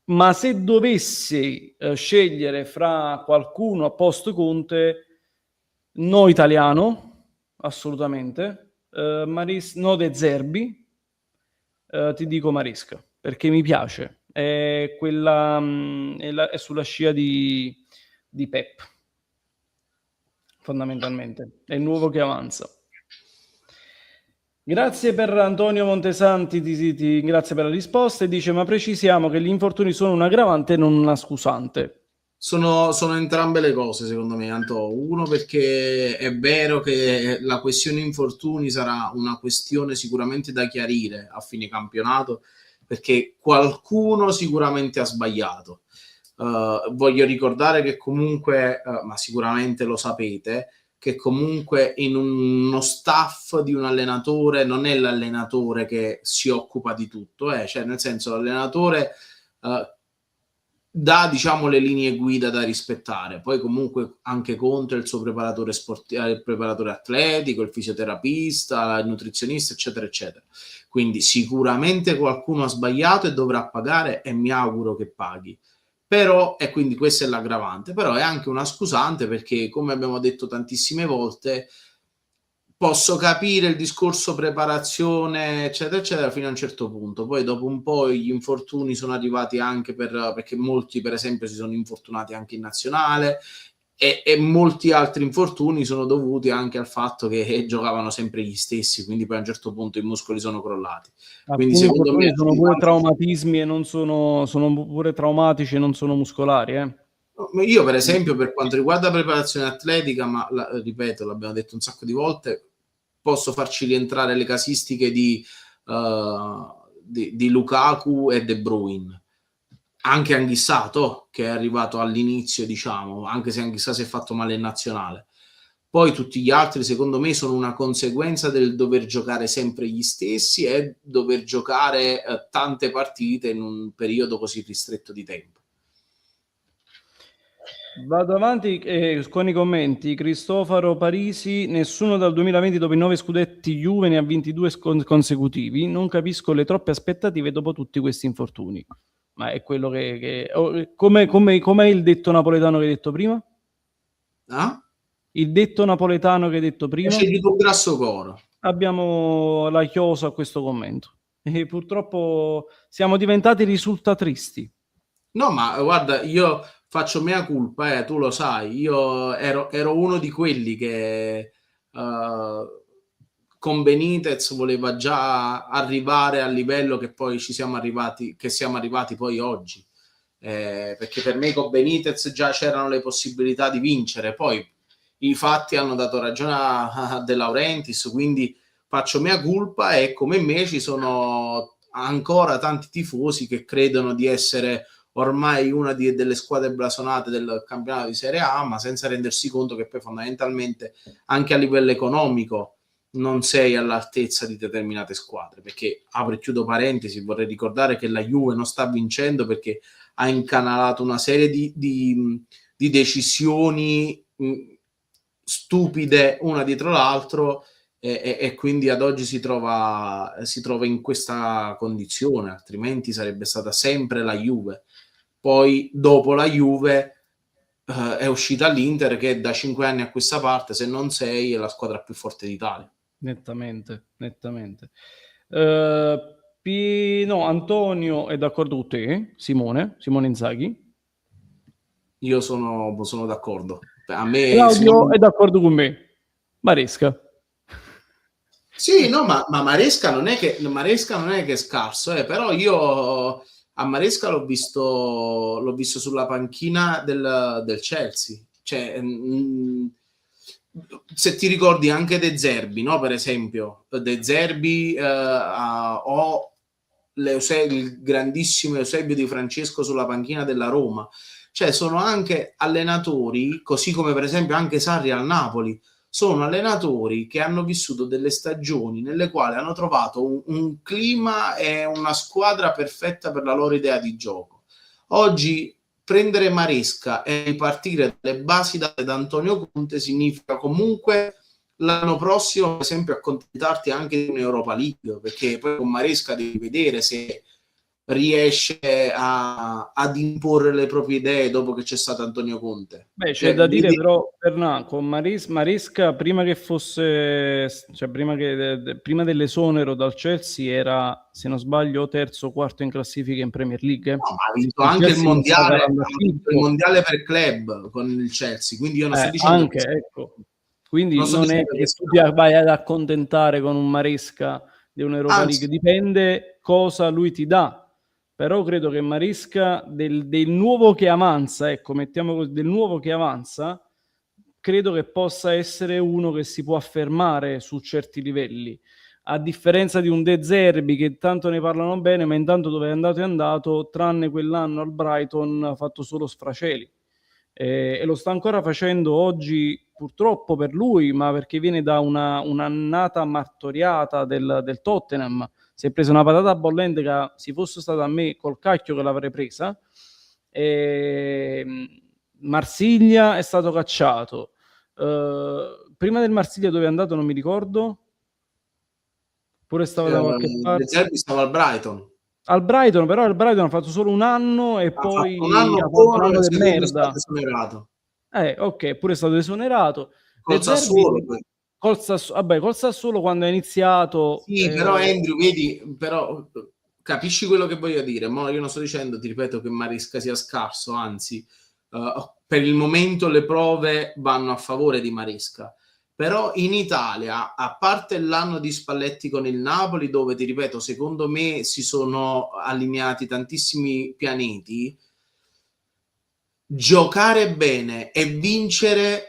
Ma se dovessi scegliere fra qualcuno a posto Conte, no italiano, assolutamente, no De Zerbi, ti dico Maresca, perché mi piace, è, quella, è sulla scia di Pep. fondamentalmente. È il nuovo che avanza. Grazie per Antonio Montesanti, grazie per la risposta, e dice: ma precisiamo che gli infortuni sono un aggravante e non una scusante. Sono entrambe le cose, secondo me, Anto. Uno, perché è vero che la questione infortuni sarà una questione sicuramente da chiarire a fine campionato, perché qualcuno sicuramente ha sbagliato. Voglio ricordare che comunque, ma sicuramente lo sapete, che comunque in uno staff di un allenatore non è l'allenatore che si occupa di tutto, cioè nel senso l'allenatore dà, diciamo, le linee guida da rispettare, poi comunque anche Conte il suo preparatore sportivo, il preparatore atletico, il fisioterapista, il nutrizionista, eccetera eccetera. Quindi sicuramente qualcuno ha sbagliato e dovrà pagare, e mi auguro che paghi. Però, e quindi questa è l'aggravante, però è anche una scusante, perché come abbiamo detto tantissime volte, posso capire il discorso preparazione, eccetera, eccetera, fino a un certo punto. Poi dopo un po' gli infortuni sono arrivati anche perché molti, per esempio, si sono infortunati anche in nazionale, e molti altri infortuni sono dovuti anche al fatto che giocavano sempre gli stessi, quindi poi a un certo punto i muscoli sono crollati. Quindi Alcuni secondo me infortuni sono pure traumatismi e non sono pure traumatici e non sono muscolari, io per esempio, per quanto riguarda la preparazione atletica, ma ripeto, l'abbiamo detto un sacco di volte, posso farci rientrare le casistiche di Lukaku e De Bruyne, anche Anghissato, che è arrivato all'inizio, diciamo, anche se Anghissà si è fatto male in nazionale. Poi tutti gli altri, secondo me, sono una conseguenza del dover giocare sempre gli stessi e dover giocare tante partite in un periodo così ristretto di tempo. Vado avanti con i commenti. Cristoforo Parisi: nessuno dal 2020 dopo i 9 scudetti Juve ne ha vinti 2 consecutivi. Non capisco le troppe aspettative dopo tutti questi infortuni. Ma è quello com'è il detto napoletano che hai detto prima? Il detto napoletano che hai detto prima? C'è di tuo grasso coro. Abbiamo la chiosa a questo commento. E purtroppo siamo diventati risultatristi. No, ma guarda, io faccio mea culpa, tu lo sai, io ero uno di quelli che con Benitez voleva già arrivare al livello che poi siamo arrivati poi oggi. Perché per me con Benitez già c'erano le possibilità di vincere, poi i fatti hanno dato ragione a De Laurentiis, quindi faccio mea culpa, e come me ci sono ancora tanti tifosi che credono di essere ormai una delle squadre blasonate del campionato di Serie A, ma senza rendersi conto che poi fondamentalmente anche a livello economico non sei all'altezza di determinate squadre, perché, apro e chiudo parentesi, vorrei ricordare che la Juve non sta vincendo perché ha incanalato una serie di decisioni stupide una dietro l'altro, e quindi ad oggi si trova in questa condizione, altrimenti sarebbe stata sempre la Juve. Poi dopo la Juve è uscita l'Inter, che da 5 anni a questa parte, se non 6, è la squadra più forte d'Italia. Nettamente. No, Antonio è d'accordo con te, Simone Inzaghi. Io sono d'accordo. A me, Claudio è d'accordo con me. Maresca. sì, no, ma Maresca non è che è scarso, però io a Maresca l'ho visto sulla panchina del Chelsea. Cioè, se ti ricordi anche De Zerbi, no? Per esempio, De Zerbi o il grandissimo Eusebio Di Francesco sulla panchina della Roma. Cioè, sono anche allenatori, così come per esempio anche Sarri al Napoli, sono allenatori che hanno vissuto delle stagioni nelle quali hanno trovato un clima e una squadra perfetta per la loro idea di gioco. Oggi prendere Maresca e ripartire dalle basi da Antonio Conte significa comunque l'anno prossimo, per esempio, accontentarti anche di un'Europa League, perché poi con Maresca devi vedere se riesce ad imporre le proprie idee dopo che c'è stato Antonio Conte. Beh, c'è da dire però, Fernà, con Maresca, prima che fosse, cioè prima dell'esonero dal Chelsea, era, se non sbaglio, terzo o quarto in classifica in Premier League. No, ma ha vinto Il anche Chelsea non sta il calando a mondiale per club con il Chelsea, quindi io non sto dicendo anche, ecco. Quindi sto non è dicendo che che tu ti vai ad accontentare con un Maresca di un'Europa anzi, League, dipende cosa lui ti dà. Però credo che Maresca del nuovo che avanza, ecco, mettiamo così, del nuovo che avanza, credo che possa essere uno che si può affermare su certi livelli. A differenza di un De Zerbi che tanto ne parlano bene, ma intanto dove è andato, tranne quell'anno al Brighton, ha fatto solo sfraceli. E lo sta ancora facendo oggi, purtroppo per lui, ma perché viene da un'annata martoriata del Tottenham. Si è presa una patata bollente che, se fosse stata a me, col cacchio che l'avrei presa. E Marsiglia è stato cacciato. Prima del Marsiglia dove è andato non mi ricordo, pure stava da qualche De parte. Zerbi stava al Brighton. Al Brighton, però al Brighton ha fatto solo un anno e Ha fatto un poi anno ha fatto un buono anno e di secondo è stato merda. esonerato. Ok, pure è stato esonerato. Col De Sassuolo Zerbi poi. Vabbè, col Sassuolo quando ha iniziato, Sì, però Andrew, vedi, però capisci quello che voglio dire? Mo io non sto dicendo, ti ripeto, che Maresca sia scarso, anzi, per il momento le prove vanno a favore di Maresca. Però in Italia, a parte l'anno di Spalletti con il Napoli, dove ti ripeto, secondo me si sono allineati tantissimi pianeti, giocare bene e vincere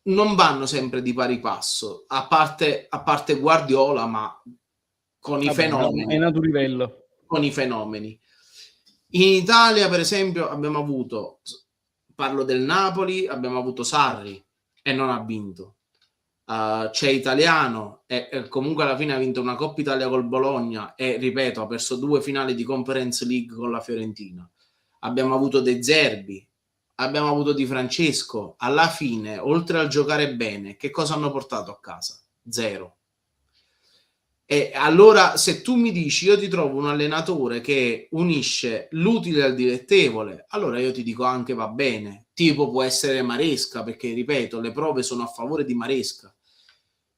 non vanno sempre di pari passo, a parte Guardiola, ma con i vabbè, è fenomeni. un altro livello. Con i fenomeni. In Italia, per esempio, abbiamo avuto, parlo del Napoli, abbiamo avuto Sarri e non ha vinto. C'è Italiano e comunque alla fine ha vinto una Coppa Italia col Bologna e, ripeto, ha perso 2 finali di Conference League con la Fiorentina. Abbiamo avuto De Zerbi, abbiamo avuto Di Francesco. Alla fine, oltre al giocare bene, che cosa hanno portato a casa? Zero. E allora, se tu mi dici io ti trovo un allenatore che unisce l'utile al dilettevole, allora io ti dico anche va bene. Tipo può essere Maresca, perché ripeto, le prove sono a favore di Maresca.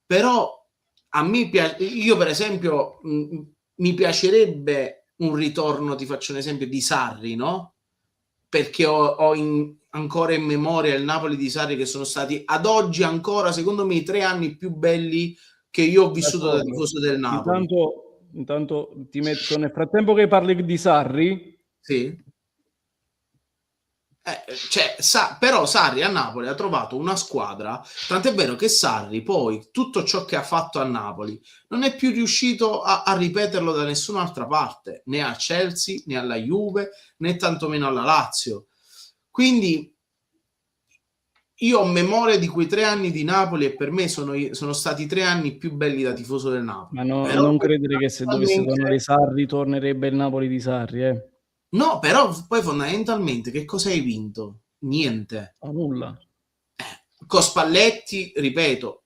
Però a me piace, io per esempio mi piacerebbe un ritorno, ti faccio un esempio, di Sarri, no? Perché ho ancora in memoria il Napoli di Sarri, che sono stati ad oggi ancora, secondo me, i 3 anni più belli che io ho vissuto da D'accordo. tifoso del Napoli. Intanto ti metto nel frattempo che parli di Sarri. Sì. Cioè, però Sarri a Napoli ha trovato una squadra, tant'è vero che Sarri poi tutto ciò che ha fatto a Napoli non è più riuscito a ripeterlo da nessun'altra parte, né a Chelsea, né alla Juve, né tantomeno alla Lazio. Quindi io ho memoria di quei 3 anni di Napoli e per me sono stati 3 anni più belli da tifoso del Ma Napoli. Però non poi credere che se dovesse tornare fondamentalmente Sarri tornerebbe il Napoli di Sarri, eh. no, però poi fondamentalmente che cosa hai vinto? Niente. O nulla. Con Spalletti, ripeto,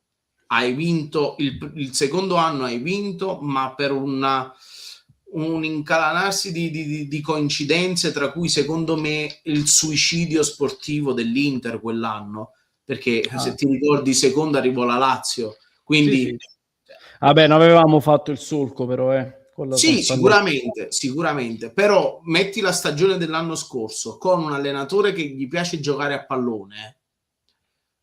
hai vinto il secondo anno, hai vinto, ma per un incalanarsi di coincidenze, tra cui secondo me il suicidio sportivo dell'Inter quell'anno, perché se Ah, ti ricordi secondo arrivò la Lazio, sì, quindi sì. Vabbè, non avevamo fatto il solco però, con sì, Spalletti. sicuramente, però metti la stagione dell'anno scorso con un allenatore che gli piace giocare a pallone.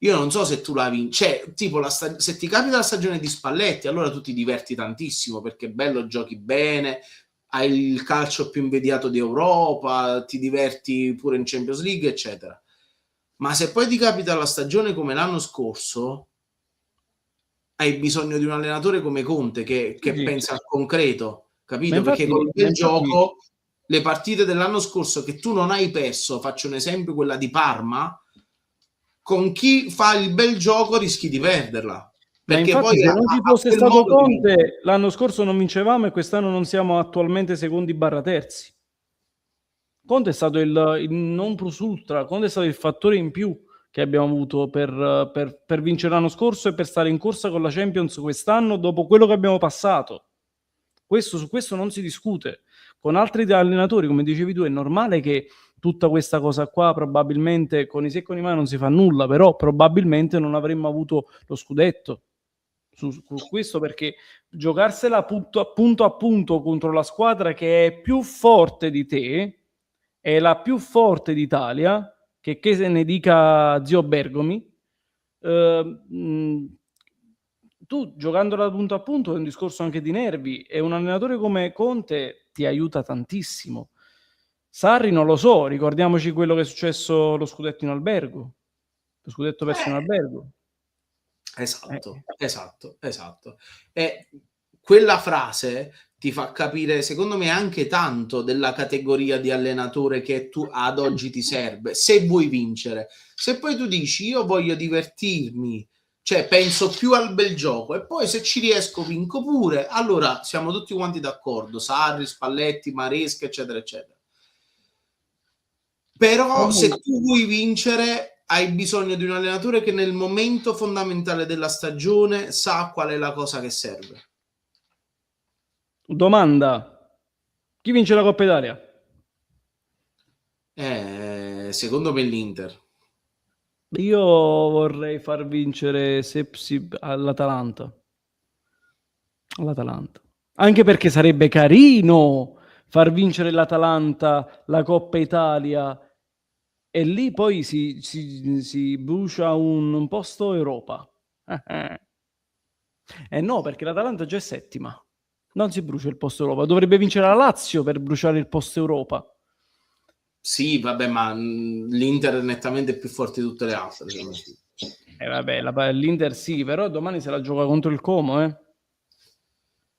Io non so se tu la vinci, cioè, tipo, se ti capita la stagione di Spalletti, allora tu ti diverti tantissimo perché è bello, giochi bene, hai il calcio più invidiato di Europa, ti diverti pure in Champions League, eccetera. Ma se poi ti capita la stagione come l'anno scorso, hai bisogno di un allenatore come Conte Sì, che sì. pensa al concreto, Ma capito? Perché infatti, col bel gioco, le partite dell'anno scorso che tu non hai perso, faccio un esempio, quella di Parma, con chi fa il bel gioco rischi di perderla, ma perché infatti poi se non ci a fosse quel stato modo ti vinci. Conte, l'anno scorso non vincevamo e quest'anno non siamo attualmente secondi barra terzi. Conte è stato il non plus ultra, Conte è stato il fattore in più che abbiamo avuto per vincere l'anno scorso e per stare in corsa con la Champions quest'anno dopo quello che abbiamo passato. Su questo non si discute. Con altri allenatori, come dicevi tu, è normale che tutta questa cosa qua probabilmente con i se e con i ma non si fa nulla, però probabilmente non avremmo avuto lo scudetto. Su questo perché giocarsela punto a punto contro la squadra che è più forte di te, è la più forte d'Italia, che se ne dica zio Bergomi, tu giocando da punto a punto è un discorso anche di nervi, e un allenatore come Conte ti aiuta tantissimo. Sarri non lo so, ricordiamoci quello che è successo lo scudetto in albergo, lo scudetto perso in albergo. Esatto, esatto, esatto. E quella frase ti fa capire, secondo me, anche tanto della categoria di allenatore che tu ad oggi ti serve, se vuoi vincere. Se poi tu dici io voglio divertirmi, cioè penso più al bel gioco e poi se ci riesco vinco pure, allora siamo tutti quanti d'accordo, Sarri, Spalletti, Maresca, eccetera, eccetera. Però se tu vuoi vincere hai bisogno di un allenatore che nel momento fondamentale della stagione sa qual è la cosa che serve. Domanda: chi vince la Coppa Italia? Secondo me l'Inter. Io vorrei far vincere all'Atalanta. Anche perché sarebbe carino far vincere l'Atalanta la Coppa Italia, e lì poi si brucia un posto Europa. No, perché l'Atalanta già è settima. Non si brucia il posto Europa. Dovrebbe vincere la Lazio per bruciare il posto Europa. Sì, vabbè, ma l'Inter è nettamente più forte di tutte le altre. Vabbè, l'Inter sì, però domani se la gioca contro il Como, eh?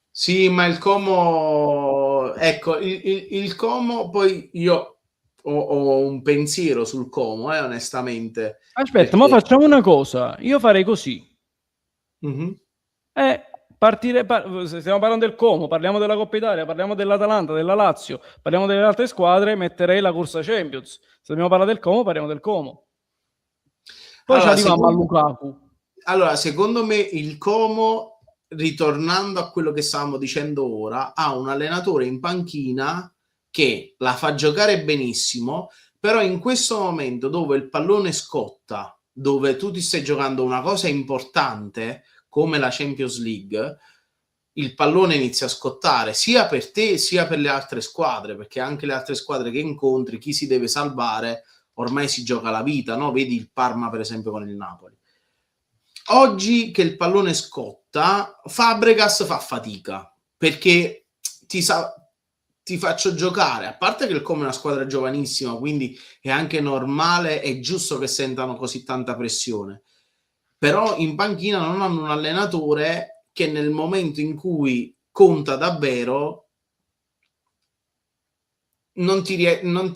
Sì, ma il Como, ecco, il Como, poi io ho un pensiero sul Como, onestamente. Aspetta, ma Perché... facciamo una cosa. Io farei così. Mm-hmm. Stiamo parlando del Como, parliamo della Coppa Italia, parliamo dell'Atalanta, della Lazio, parliamo delle altre squadre, metterei la Corsa Champions. Se dobbiamo parlare del Como, parliamo del Como. Poi ci arriviamo a Lukaku. Allora, secondo me il Como, ritornando a quello che stavamo dicendo ora, ha un allenatore in panchina che la fa giocare benissimo, però in questo momento dove il pallone scotta, dove tu ti stai giocando una cosa importante come la Champions League, il pallone inizia a scottare sia per te sia per le altre squadre, perché anche le altre squadre che incontri, chi si deve salvare, ormai si gioca la vita, no? Vedi il Parma per esempio con il Napoli. Oggi che il pallone scotta, Fabregas fa fatica, perché ti faccio giocare, a parte che il Como è una squadra giovanissima, quindi è anche normale e giusto che sentano così tanta pressione, però in panchina non hanno un allenatore che nel momento in cui conta davvero non ti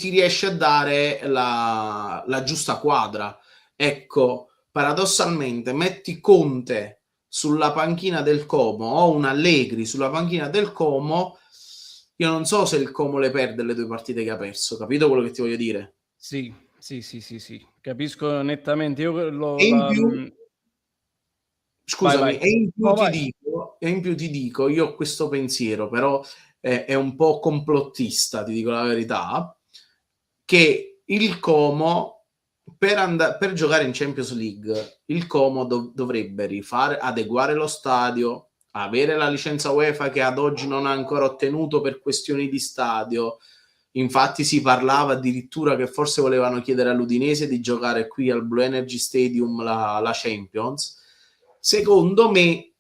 riesce a dare la giusta quadra. Ecco, paradossalmente metti Conte sulla panchina del Como o un Allegri sulla panchina del Como, io non so se il Como le perde le 2 partite che ha perso, capito quello che ti voglio dire? Sì, capisco nettamente. E in più, scusami, Vai. No, vai. e in più ti dico, io ho questo pensiero, però è un po' complottista, ti dico la verità, che il Como per giocare in Champions League il Como dovrebbe adeguare lo stadio, avere la licenza UEFA che ad oggi non ha ancora ottenuto per questioni di stadio. Infatti si parlava addirittura che forse volevano chiedere all'Udinese di giocare qui al Blue Energy Stadium la Champions. Secondo me,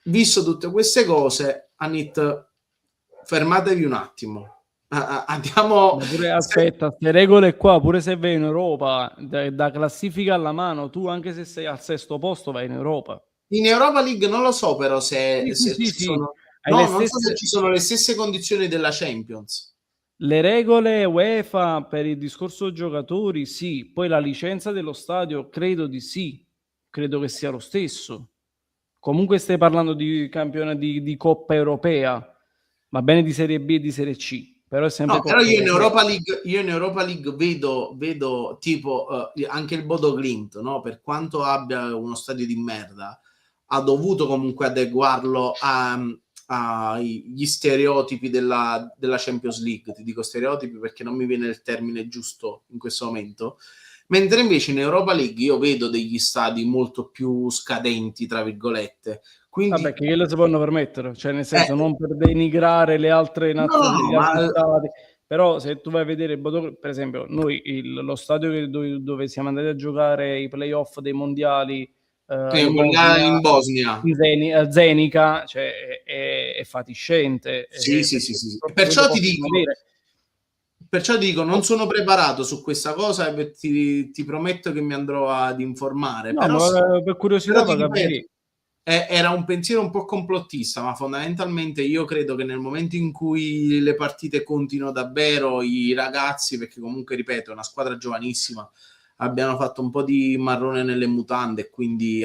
visto tutte queste cose, Anit, fermatevi un attimo. Andiamo. Aspetta, queste regole qua, pure se vai in Europa, da classifica alla mano, tu anche se sei al sesto posto vai in Europa. In Europa League non lo so, però se ci Sì. sono. Hai No, le non so se stesse ci sono le stesse condizioni della Champions. le regole UEFA per il discorso giocatori, sì. Poi la licenza dello stadio, credo di sì. Credo che sia lo stesso. Comunque stai parlando di campione di Coppa Europea, va bene, di Serie B e di Serie C, però è sempre No, però Coppa Europea. io in Europa League vedo tipo anche il Bodo Glimt, no? Per quanto abbia uno stadio di merda, ha dovuto comunque adeguarlo agli stereotipi della Champions League. Ti dico stereotipi perché non mi viene il termine giusto in questo momento. Mentre invece in Europa League io vedo degli stadi molto più scadenti, tra virgolette. Quindi, Vabbè, che glielo si possono permettere, cioè nel senso non per denigrare le altre no, nazioni, gli altri ma stati. Però se tu vai a vedere, per esempio, noi lo stadio dove siamo andati a giocare i playoff dei mondiali in Quella Bosnia, in Bosnia. a Zenica, cioè è fatiscente, Sì, sì, sì, perché sì. purtroppo quello Perciò ti possono dico, avere. non sono preparato su questa cosa e ti prometto che mi andrò ad informare. No, Però, ma per però curiosità ti vado a ripeto, vedere. era un pensiero un po' complottista, ma fondamentalmente io credo che nel momento in cui le partite contino davvero, i ragazzi, perché comunque, ripeto, è una squadra giovanissima, abbiano fatto un po' di marrone nelle mutande e quindi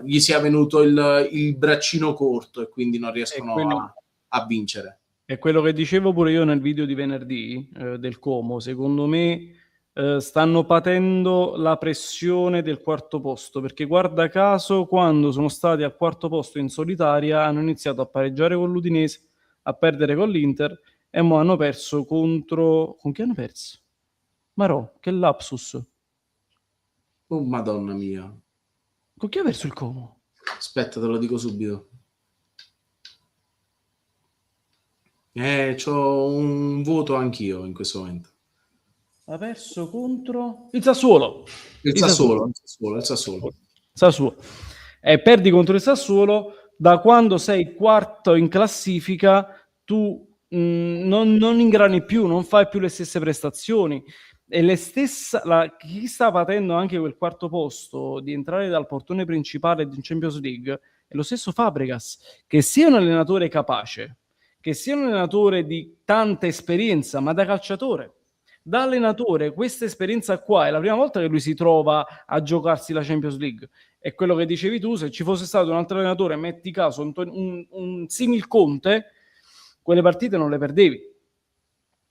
gli sia venuto il braccino corto e quindi non È riescono quello, a vincere. è quello che dicevo pure io nel video di venerdì del Como. Secondo me stanno patendo la pressione del quarto posto, perché guarda caso quando sono stati al quarto posto in solitaria hanno iniziato a pareggiare con l'Udinese, a perdere con l'Inter e mo hanno perso contro... Con chi hanno perso? Marò, che lapsus. Oh, Madonna mia. Con chi ha perso il Como? Aspetta, te lo dico subito. C'ho un voto anch'io in questo momento. Ha perso contro il Sassuolo. Il Il Sassuolo. Sassuolo, il Sassuolo, il Sassuolo. Sassuolo. E perdi contro il Sassuolo, da quando sei quarto in classifica, tu non ingrani più, non fai più le stesse prestazioni. E chi sta patendo anche quel quarto posto di entrare dal portone principale di Champions League è lo stesso Fabregas, che sia un allenatore capace, che sia un allenatore di tanta esperienza, ma da calciatore. Da allenatore, questa esperienza qua è la prima volta che lui si trova a giocarsi la Champions League. È quello che dicevi tu, se ci fosse stato un altro allenatore, metti caso un simil Conte, quelle partite non le perdevi.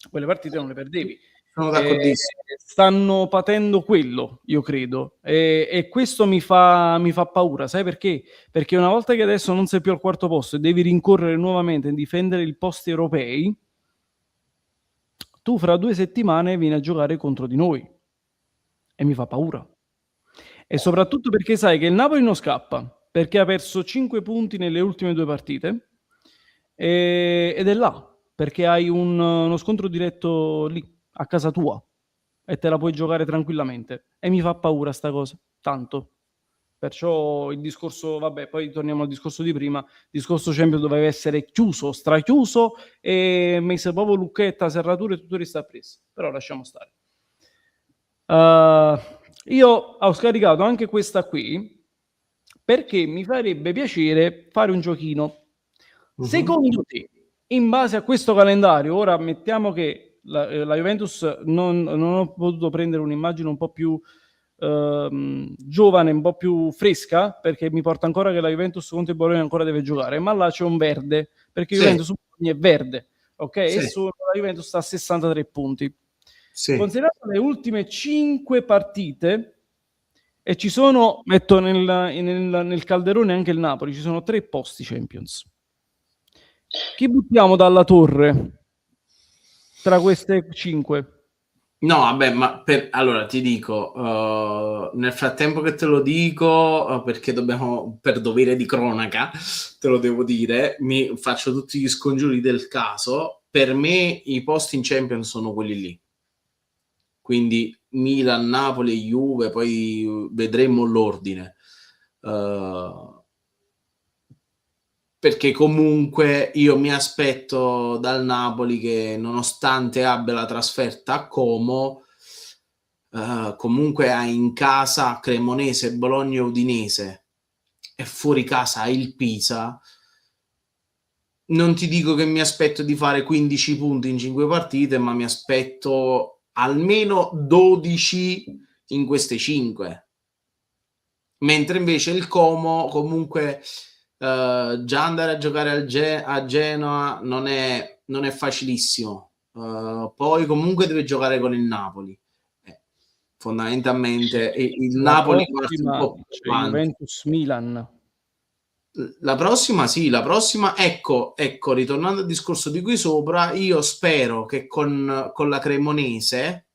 Quelle partite non le perdevi. Sono Eh, d'accordissimo. stanno patendo quello, io credo, e questo mi fa paura, sai perché? Perché una volta che adesso non sei più al quarto posto e devi rincorrere nuovamente e difendere i posti europei, tu fra 2 settimane vieni a giocare contro di noi e mi fa paura. E soprattutto perché sai che il Napoli non scappa, perché ha perso 5 punti nelle ultime 2 partite ed è là, perché hai uno scontro diretto lì, a casa tua, e te la puoi giocare tranquillamente. E mi fa paura sta cosa, tanto. Perciò il discorso, vabbè, poi torniamo al discorso di prima, il discorso Champions doveva essere chiuso, strachiuso e messo proprio lucchetta, serrature e tutto resta preso. Però lasciamo stare. Io ho scaricato anche questa qui perché mi farebbe piacere fare un giochino. Secondo te, in base a questo calendario, ora mettiamo che la Juventus non ho potuto prendere un'immagine un po' più giovane, un po' più fresca, perché mi porta ancora che la Juventus contro il Bologna ancora deve giocare, ma là c'è un verde, perché Sì, Juventus è verde, ok? E sì, solo la Juventus sta a 63 punti. sì. Considerate le ultime 5 partite, e ci sono, metto nel calderone anche il Napoli, ci sono 3 posti Champions. Chi buttiamo dalla torre tra queste 5? No, vabbè, ma allora ti dico, nel frattempo che te lo dico, perché dobbiamo, per dovere di cronaca, te lo devo dire, mi faccio tutti gli scongiuri del caso. Per me i posti in Champions sono quelli lì. Quindi Milan, Napoli e Juve, poi vedremo l'ordine. Perché comunque io mi aspetto dal Napoli che, nonostante abbia la trasferta a Como, comunque ha in casa Cremonese, Bologna e Udinese e fuori casa ha il Pisa. Non ti dico che mi aspetto di fare 15 punti in 5 partite, ma mi aspetto almeno 12 in queste 5. Mentre invece il Como comunque già andare a giocare a Genoa non è facilissimo. Poi comunque deve giocare con il Napoli. Fondamentalmente il La Napoli parte un prossima po' più c'è avanti. Juventus-Milan. La prossima sì, la prossima, ecco, ritornando al discorso di qui sopra, io spero che con la Cremonese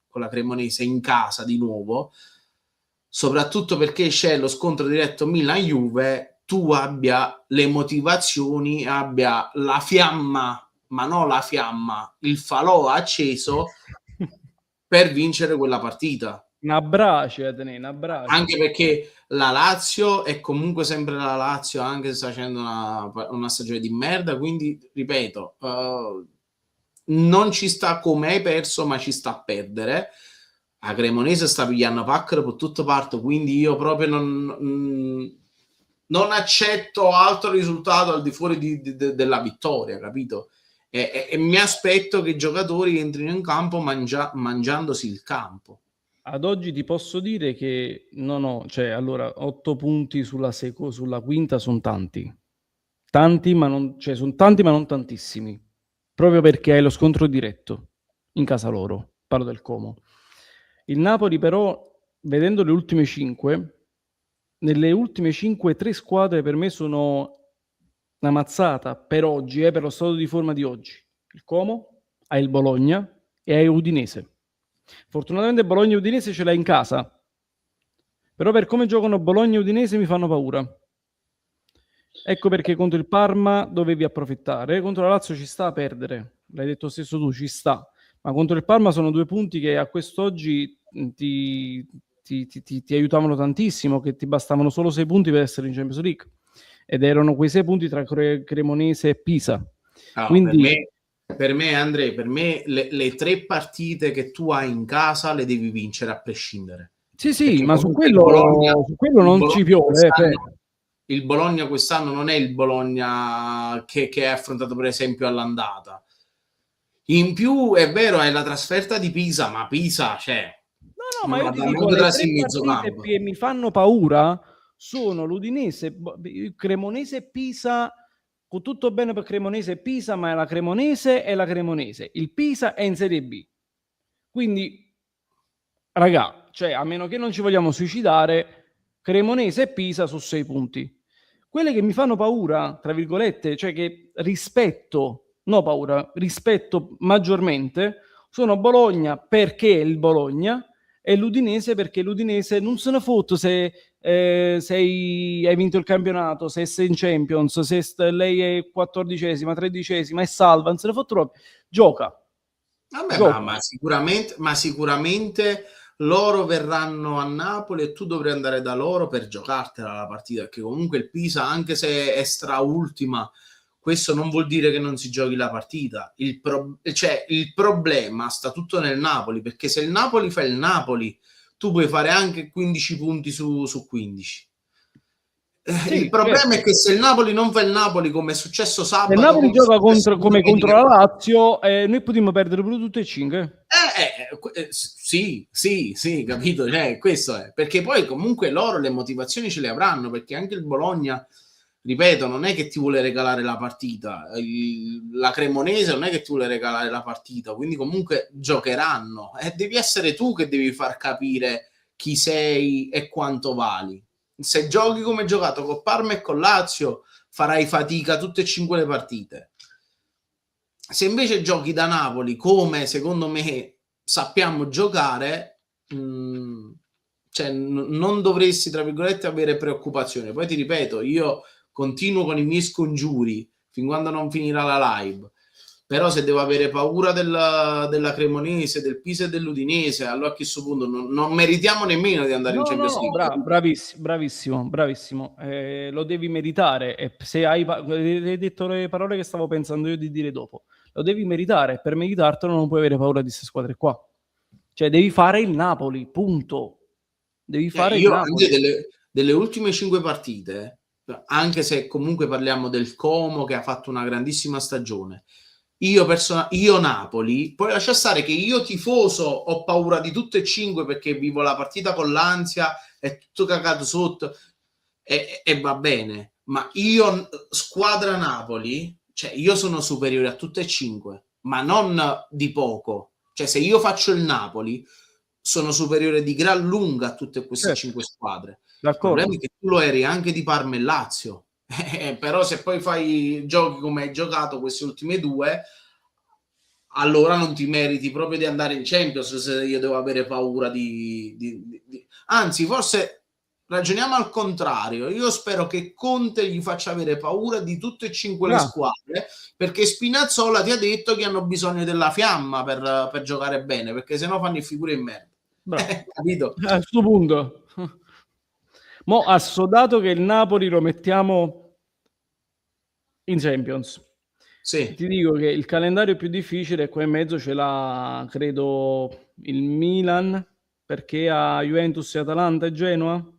in casa di nuovo, soprattutto perché c'è lo scontro diretto Milan-Juve, tu abbia le motivazioni, abbia la fiamma ma non la fiamma, il falò acceso per vincere quella partita. Una brace, Atene, una brace. Anche perché la Lazio è comunque sempre la Lazio, anche se sta facendo una stagione di merda, quindi ripeto, non ci sta come hai perso, ma ci sta a perdere. A Cremonese sta pigliando pacchero per tutto parto, quindi io proprio non accetto altro risultato al di fuori della vittoria, capito? E mi aspetto che i giocatori entrino in campo mangiandosi il campo. Ad oggi ti posso dire che non ho, cioè, allora, 8 punti sulla quinta sono tanti. Tanti, ma non, cioè, sono tanti, ma non tantissimi. Proprio perché hai lo scontro diretto in casa loro. Parlo del Como. Il Napoli, però, vedendo le ultime 5, nelle ultime 5, 3 squadre per me sono una mazzata per oggi, per lo stato di forma di oggi. Il Como, hai il Bologna e hai Udinese. Fortunatamente Bologna e Udinese ce l'hai in casa, però per come giocano Bologna e Udinese mi fanno paura. Ecco perché contro il Parma dovevi approfittare, contro la Lazio ci sta a perdere, l'hai detto stesso tu, ci sta, ma contro il Parma sono 2 punti che a quest'oggi ti aiutavano tantissimo, che ti bastavano solo 6 punti per essere in Champions League, ed erano quei 6 punti tra Cremonese e Pisa. No, Quindi per me Andrea, per me le 3 partite che tu hai in casa le devi vincere a prescindere. sì, Perché ma su comunque quello il non ci Bologna piove. il Bologna quest'anno non è il Bologna che è affrontato per esempio all'andata. In più è vero, è la trasferta di Pisa, ma Pisa c'è. No, ma Non io ha ti da dico, manco le trasi 3 in mezzo partite campo. che mi fanno paura sono l'Udinese, Cremonese e Pisa, con tutto bene per Cremonese e Pisa, ma la Cremonese è la Cremonese. Il Pisa è in Serie B. Quindi, raga, cioè, a meno che non ci vogliamo suicidare, Cremonese e Pisa su 6 punti. Quelle che mi fanno paura, tra virgolette, cioè che rispetto, no paura, rispetto maggiormente, sono Bologna perché è il Bologna e l'Udinese perché l'Udinese non se ne fotte se hai vinto il campionato, se sei in Champions, se lei è 14esima, 13esima, è salva, non se ne fotte proprio. Gioca, Vabbè, gioca. ma sicuramente loro verranno a Napoli e tu dovrai andare da loro per giocartela la partita, perché comunque il Pisa, anche se è straultima, questo non vuol dire che non si giochi la partita. Il problema sta tutto nel Napoli, perché se il Napoli fa il Napoli, tu puoi fare anche 15 punti su 15. Il Sì, problema è certo. che se il Napoli non fa il Napoli, come è successo Se il sabato, Napoli come è gioca successo come contro domenica. la Lazio, noi potremmo perdere pure tutte e 5. Sì, sì, sì, capito? Questo è perché poi comunque loro le motivazioni ce le avranno, perché anche il Bologna, ripeto, non è che ti vuole regalare la partita, la Cremonese non è che ti vuole regalare la partita, quindi comunque giocheranno e devi essere tu che devi far capire chi sei e quanto vali. Se giochi come hai giocato con Parma e con Lazio, farai fatica tutte e 5 le partite. Se invece giochi da Napoli, come secondo me sappiamo giocare, cioè, non dovresti, tra virgolette, avere preoccupazione. Poi ti ripeto, io continuo con i miei scongiuri fin quando non finirà la live. Però se devo avere paura della Cremonese, del Pisa e dell'Udinese, allora a questo punto non meritiamo nemmeno di andare in No, no, Champions no, League. bravissimo, bravissimo, bravissimo. Lo devi meritare. E se hai detto le parole che stavo pensando io di dire dopo, lo devi meritare. Per meritartelo non puoi avere paura di queste squadre qua. Cioè, devi fare il Napoli, punto. Devi fare il Io anche Napoli. delle ultime 5 partite, anche se comunque parliamo del Como che ha fatto una grandissima stagione, io Napoli, poi lascia stare che io tifoso ho paura di tutte e 5 perché vivo la partita con l'ansia, è tutto cagato sotto e va bene, ma io squadra Napoli, cioè io sono superiore a tutte e 5, ma non di poco. Cioè se io faccio il Napoli sono superiore di gran lunga a tutte queste Certo, 5 squadre. Il problema è d'accordo. che tu lo eri anche di Parma e Lazio. Però se poi fai giochi come hai giocato queste ultime 2, allora non ti meriti proprio di andare in Champions se io devo avere paura anzi forse ragioniamo al contrario. Io spero che Conte gli faccia avere paura di tutte e 5 le squadre, perché Spinazzola ti ha detto che hanno bisogno della fiamma per giocare bene, perché sennò fanno il figure in merda. Capito? A questo punto, mo assodato che il Napoli lo mettiamo in Champions. Sì. Ti dico che il calendario più difficile qua in mezzo ce l'ha, credo, il Milan, perché ha Juventus e Atalanta e Genoa,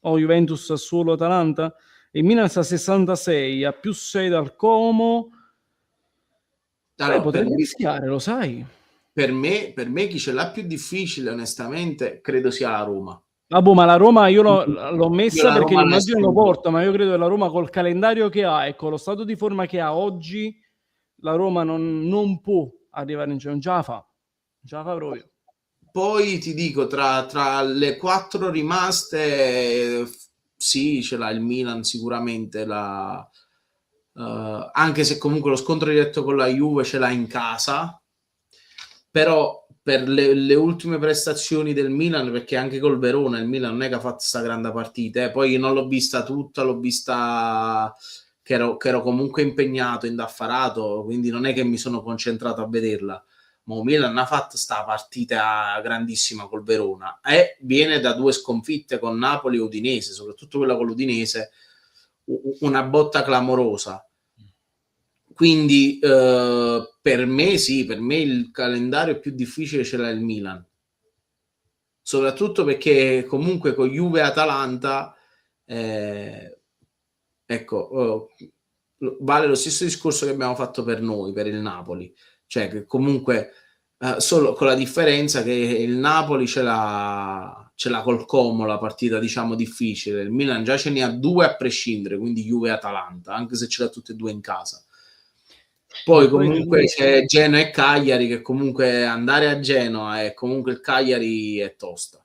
o Juventus, Sassuolo, Atalanta. Il Milan sta a 66, ha più 6 dal Como. Allora, Potrebbe rischiare, lo sai. Per me chi ce l'ha più difficile, onestamente, credo sia la Roma. Vabbè, ma la Roma io l'ho Io messa la perché Roma la l'immagine lo escludo. porta, ma io credo che la Roma col calendario che ha e con lo stato di forma che ha oggi, la Roma non può arrivare in Champions, non ce la fa proprio. Poi ti dico, tra le 4 rimaste, sì, ce l'ha il Milan sicuramente, anche se comunque lo scontro diretto con la Juve ce l'ha in casa, però per le ultime prestazioni del Milan, perché anche col Verona il Milan non è che ha fatto questa grande partita, poi io non l'ho vista tutta, l'ho vista che ero comunque impegnato, indaffarato, quindi non è che mi sono concentrato a vederla. Ma Milan ha fatto sta partita grandissima col Verona e viene da 2 sconfitte con Napoli e Udinese, soprattutto quella con l'Udinese, una botta clamorosa. Quindi per me sì, per me il calendario più difficile ce l'ha il Milan, soprattutto perché comunque con Juve e Atalanta ecco, vale lo stesso discorso che abbiamo fatto per noi, per il Napoli, cioè che comunque solo con la differenza che il Napoli ce l'ha col Como la partita, diciamo, difficile. Il Milan già ce ne ha 2 a prescindere, quindi Juve e Atalanta, anche se ce l'ha tutte e 2 in casa. Poi comunque c'è Genoa e Cagliari, che comunque andare a Genoa e comunque il Cagliari è tosta.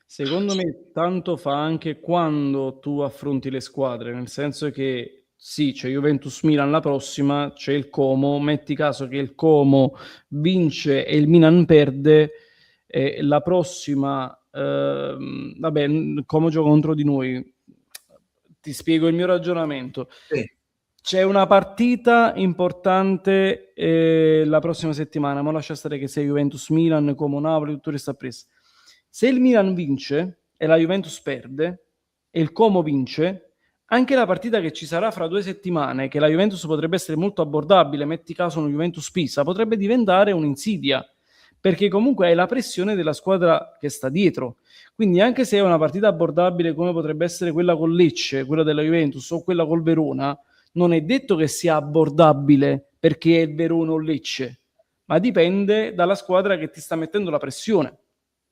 Secondo me tanto fa anche quando tu affronti le squadre, nel senso che sì, c'è Juventus-Milan la prossima, c'è il Como, metti caso che il Como vince e il Milan perde, e la prossima, vabbè, il Como gioca contro di noi. Ti spiego il mio ragionamento. Sì. C'è una partita importante la prossima settimana, ma lascia stare che sia Juventus-Milan, Como Napoli, tutto resta preso. Se il Milan vince e la Juventus perde e il Como vince, anche la partita che ci sarà fra 2 settimane, che la Juventus potrebbe essere molto abbordabile, metti caso un Juventus-Pisa, potrebbe diventare un'insidia, perché comunque hai la pressione della squadra che sta dietro. Quindi anche se è una partita abbordabile come potrebbe essere quella con Lecce, quella della Juventus o quella col Verona, non è detto che sia abbordabile perché è il Verona o Lecce, ma dipende dalla squadra che ti sta mettendo la pressione.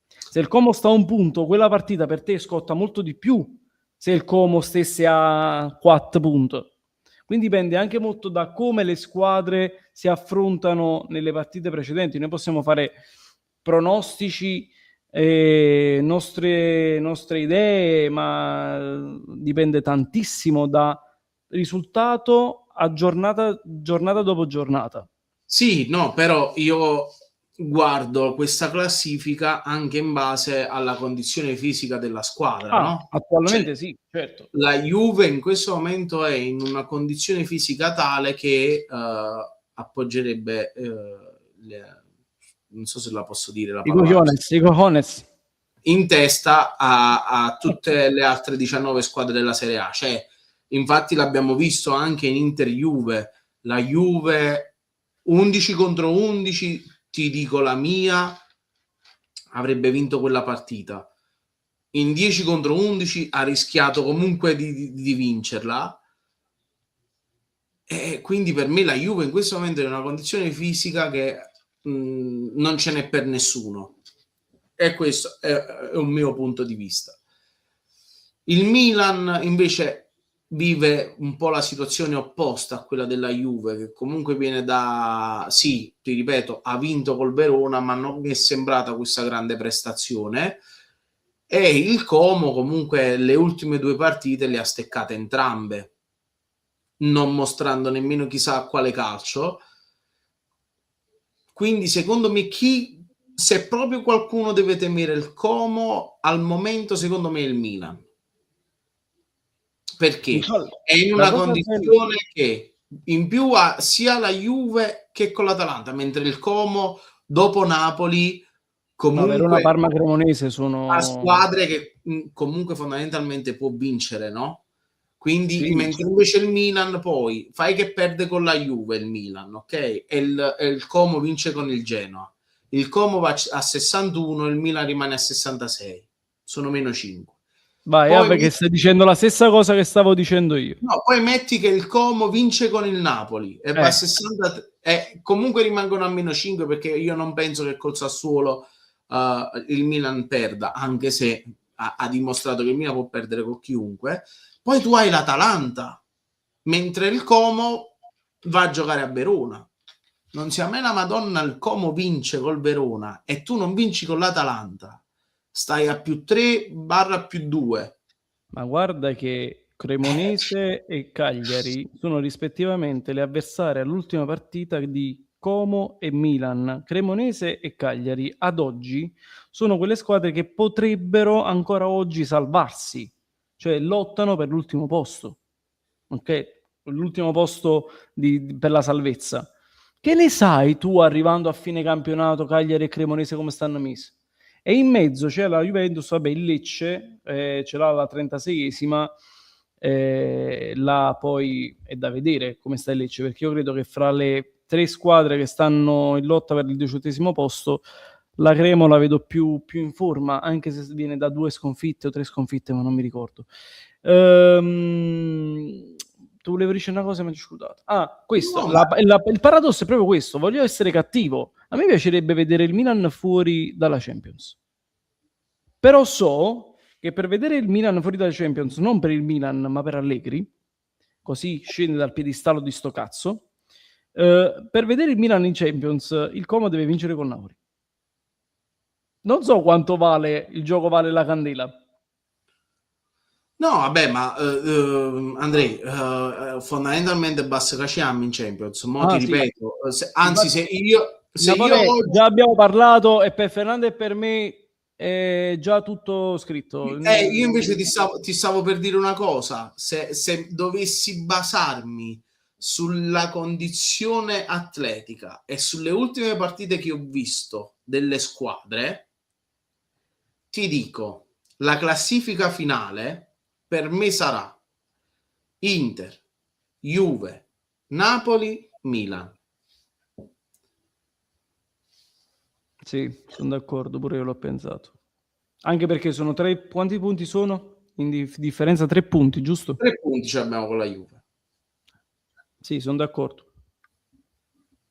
Se il Como sta a un punto, quella partita per te scotta molto di più se il Como stesse a 4 punti. Quindi dipende anche molto da come le squadre si affrontano nelle partite precedenti. Noi possiamo fare pronostici, nostre idee, ma dipende tantissimo da risultato a giornata dopo giornata. Sì, no, però io guardo questa classifica anche in base alla condizione fisica della squadra, no? Cioè, Attualmente sì, certo. la Juve in questo momento è in una condizione fisica tale che appoggerebbe non so se la posso dire la I parola cojones. in testa a tutte le altre 19 squadre della Serie A. Cioè, infatti l'abbiamo visto anche in Inter-Juve, la Juve 11 contro 11, ti dico la mia, avrebbe vinto quella partita. In 10 contro 11 ha rischiato comunque di vincerla, e quindi per me la Juve in questo momento è in una condizione fisica che non ce n'è per nessuno, e questo è un mio punto di vista. Il Milan invece vive un po' la situazione opposta a quella della Juve, che comunque viene da, sì, ti ripeto, ha vinto col Verona, ma non mi è sembrata questa grande prestazione, e il Como comunque le ultime 2 partite le ha steccate entrambe, non mostrando nemmeno chissà quale calcio. Quindi secondo me se proprio qualcuno deve temere il Como al momento, secondo me è il Milan. perché è in La una cosa bella... condizione che in più ha sia la Juve che con l'Atalanta, mentre il Como dopo Napoli No, Verona, comunque Parma, Cremonese a sono... squadre che comunque fondamentalmente può vincere, no? Quindi, Sì, mentre invece il Milan poi fai che perde con la Juve il Milan, ok? E il Como vince con il Genoa. Il Como va a 61, il Milan rimane a 66. Sono meno 5. vai, Poi vabbè, che stai dicendo la stessa cosa che stavo dicendo io. no, poi metti che il Como vince con il Napoli e va a 60 e comunque rimangono a meno 5 perché io non penso che col Sassuolo il Milan perda, anche se ha dimostrato che il Milan può perdere con chiunque. Poi tu hai l'Atalanta, mentre il Como va a giocare a Verona. Non sia mai la Madonna, il Como vince col Verona e tu non vinci con l'Atalanta. Stai a più 3 barra più 2. Ma guarda che Cremonese e Cagliari sono rispettivamente le avversarie all'ultima partita di Como e Milan. Cremonese e Cagliari ad oggi sono quelle squadre che potrebbero ancora oggi salvarsi, cioè lottano per l'ultimo posto, ok? L'ultimo posto per la salvezza. Che ne sai tu arrivando a fine campionato Cagliari e Cremonese come stanno messi? E in mezzo c'è la Juventus, vabbè, il Lecce, ce l'ha alla 36esima, là poi è da vedere come sta il Lecce, perché io credo che fra le 3 squadre che stanno in lotta per il 18° posto, la Cremo la vedo più in forma, anche se viene da 2 sconfitte o 3 sconfitte, ma non mi ricordo. Tu volevi dire una cosa, mi hai scusato. Ah, questo, No, ma il paradosso è proprio questo, voglio essere cattivo. A me piacerebbe vedere il Milan fuori dalla Champions. Però so che per vedere il Milan fuori dalla Champions, non per il Milan, ma per Allegri, così scende dal piedistallo di sto cazzo, per vedere il Milan in Champions, il Como deve vincere con Napoli. Non so quanto vale il gioco, vale la candela. no, vabbè, ma Andrei, fondamentalmente basta che ci in Champions. Mo ti Ah sì, ripeto, anzi, infatti, se io Napoli oggi già abbiamo parlato e per Fernando e per me è già tutto scritto. io invece ti stavo per dire una cosa, se dovessi basarmi sulla condizione atletica e sulle ultime partite che ho visto delle squadre, ti dico, la classifica finale per me sarà Inter, Juve, Napoli, Milan. Sì, sono d'accordo, pure io l'ho pensato. Anche perché sono 3, quanti punti sono? In differenza 3 punti, giusto? 3 punti ce l'abbiamo con la Juve. Sì, sono d'accordo.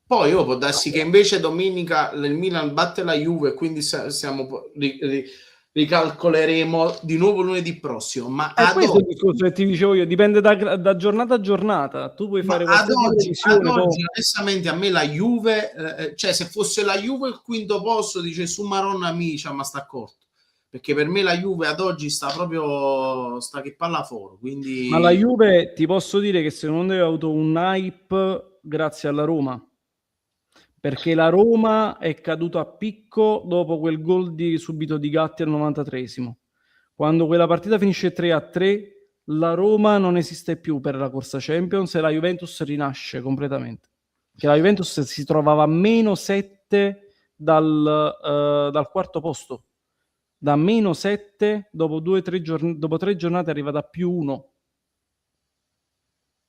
Poi può darsi che invece domenica il Milan batte la Juve e quindi ricalcoleremo di nuovo lunedì prossimo. Ma E ad questo è il oggi, discorso che ti dicevo io, dipende da giornata a giornata. Tu puoi ma fare ad qualsiasi oggi, ad previsione, poi... oggi, onestamente, a me la Juve, cioè se fosse la Juve il quinto posto, dice su Maronna Amicia, ma sta corto. Perché per me la Juve ad oggi sta proprio sta che palla fuori. Ma la Quindi Juve ti posso dire che secondo me ha avuto un hype grazie alla Roma, perché la Roma è caduta a picco dopo quel gol subito di Gatti al 93esimo. Quando quella partita finisce 3-3, la Roma non esiste più per la corsa Champions e la Juventus rinasce completamente. Che la Juventus si trovava a meno 7 dal quarto posto. Da meno 7 dopo 3 giornate arriva da più 1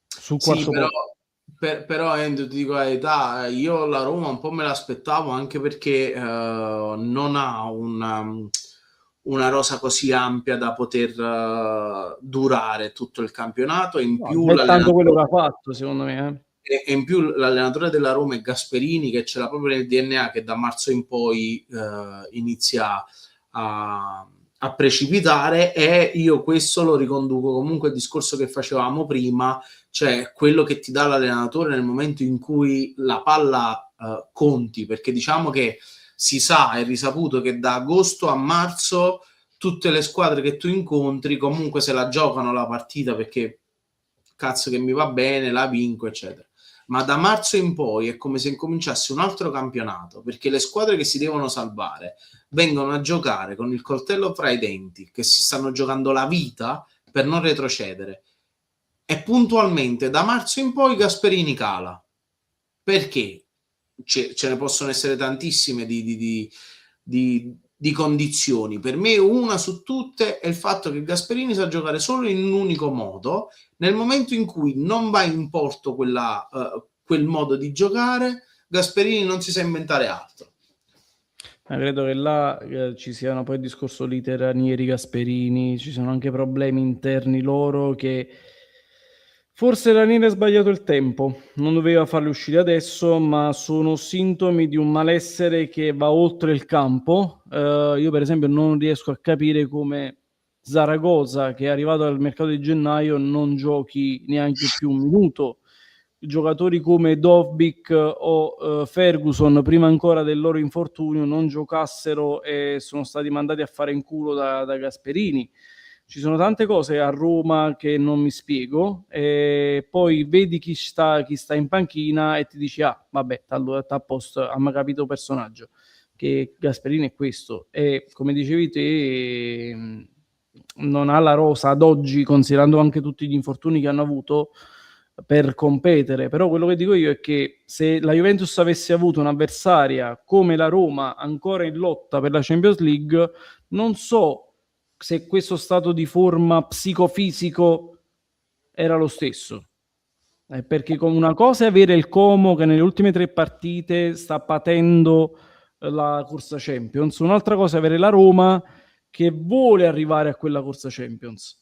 sul sì, quarto però, posto. però Andrew, ti dico la verità, io la Roma un po' me l'aspettavo anche perché non ha una rosa così ampia da poter durare tutto il campionato. In No, più già è tanto quello che l'allenatore ha fatto, secondo me. e in più l'allenatore della Roma è Gasperini, che ce l'ha proprio nel DNA, che da marzo in poi inizia a precipitare, e io questo lo riconduco comunque al discorso che facevamo prima, cioè quello che ti dà l'allenatore nel momento in cui la palla conti, perché diciamo che si sa, è risaputo che da agosto a marzo tutte le squadre che tu incontri comunque se la giocano la partita perché cazzo che mi va bene, la vinco, eccetera. Ma da marzo in poi è come se incominciasse un altro campionato, perché le squadre che si devono salvare vengono a giocare con il coltello fra i denti, che si stanno giocando la vita per non retrocedere. e puntualmente da marzo in poi Gasperini cala. Perché? Ce ne possono essere tantissime di condizioni. Per me una su tutte è il fatto che Gasperini sa giocare solo in un unico modo. Nel momento in cui non va in porto quel modo di giocare, Gasperini non si sa inventare altro. Credo che là ci siano poi il discorso lite Ranieri, Gasperini, ci sono anche problemi interni loro che forse Ranieri ha sbagliato il tempo, non doveva farli uscire adesso, ma sono sintomi di un malessere che va oltre il campo. Io per esempio non riesco a capire come Zaragoza, che è arrivato al mercato di gennaio, non giochi neanche più un minuto. Giocatori come Dovbyk o Ferguson, prima ancora del loro infortunio, non giocassero e sono stati mandati a fare in culo da Gasperini. Ci sono tante cose a Roma che non mi spiego, e poi vedi chi sta in panchina e ti dici: ah, vabbè, allora sta a posto, ha mai capito il personaggio, che Gasperini è questo. E come dicevi te, non ha la rosa ad oggi, considerando anche tutti gli infortuni che hanno avuto, per competere. Però quello che dico io è che se la Juventus avesse avuto un'avversaria come la Roma ancora in lotta per la Champions League, non so se questo stato di forma psicofisico era lo stesso. Perché una cosa è avere il Como che nelle ultime 3 partite sta patendo la corsa Champions, un'altra cosa è avere la Roma che vuole arrivare a quella corsa Champions.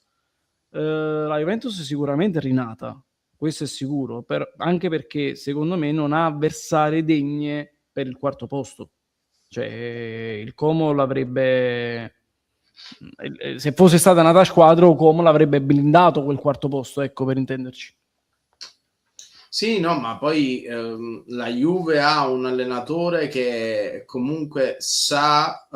La Juventus è sicuramente rinata, questo è sicuro, anche perché secondo me non ha avversarie degne per il quarto posto. Cioè, il Como l'avrebbe, se fosse stata una squadra, o Como l'avrebbe blindato quel quarto posto, ecco, per intenderci. Sì, no, ma poi la Juve ha un allenatore che comunque sa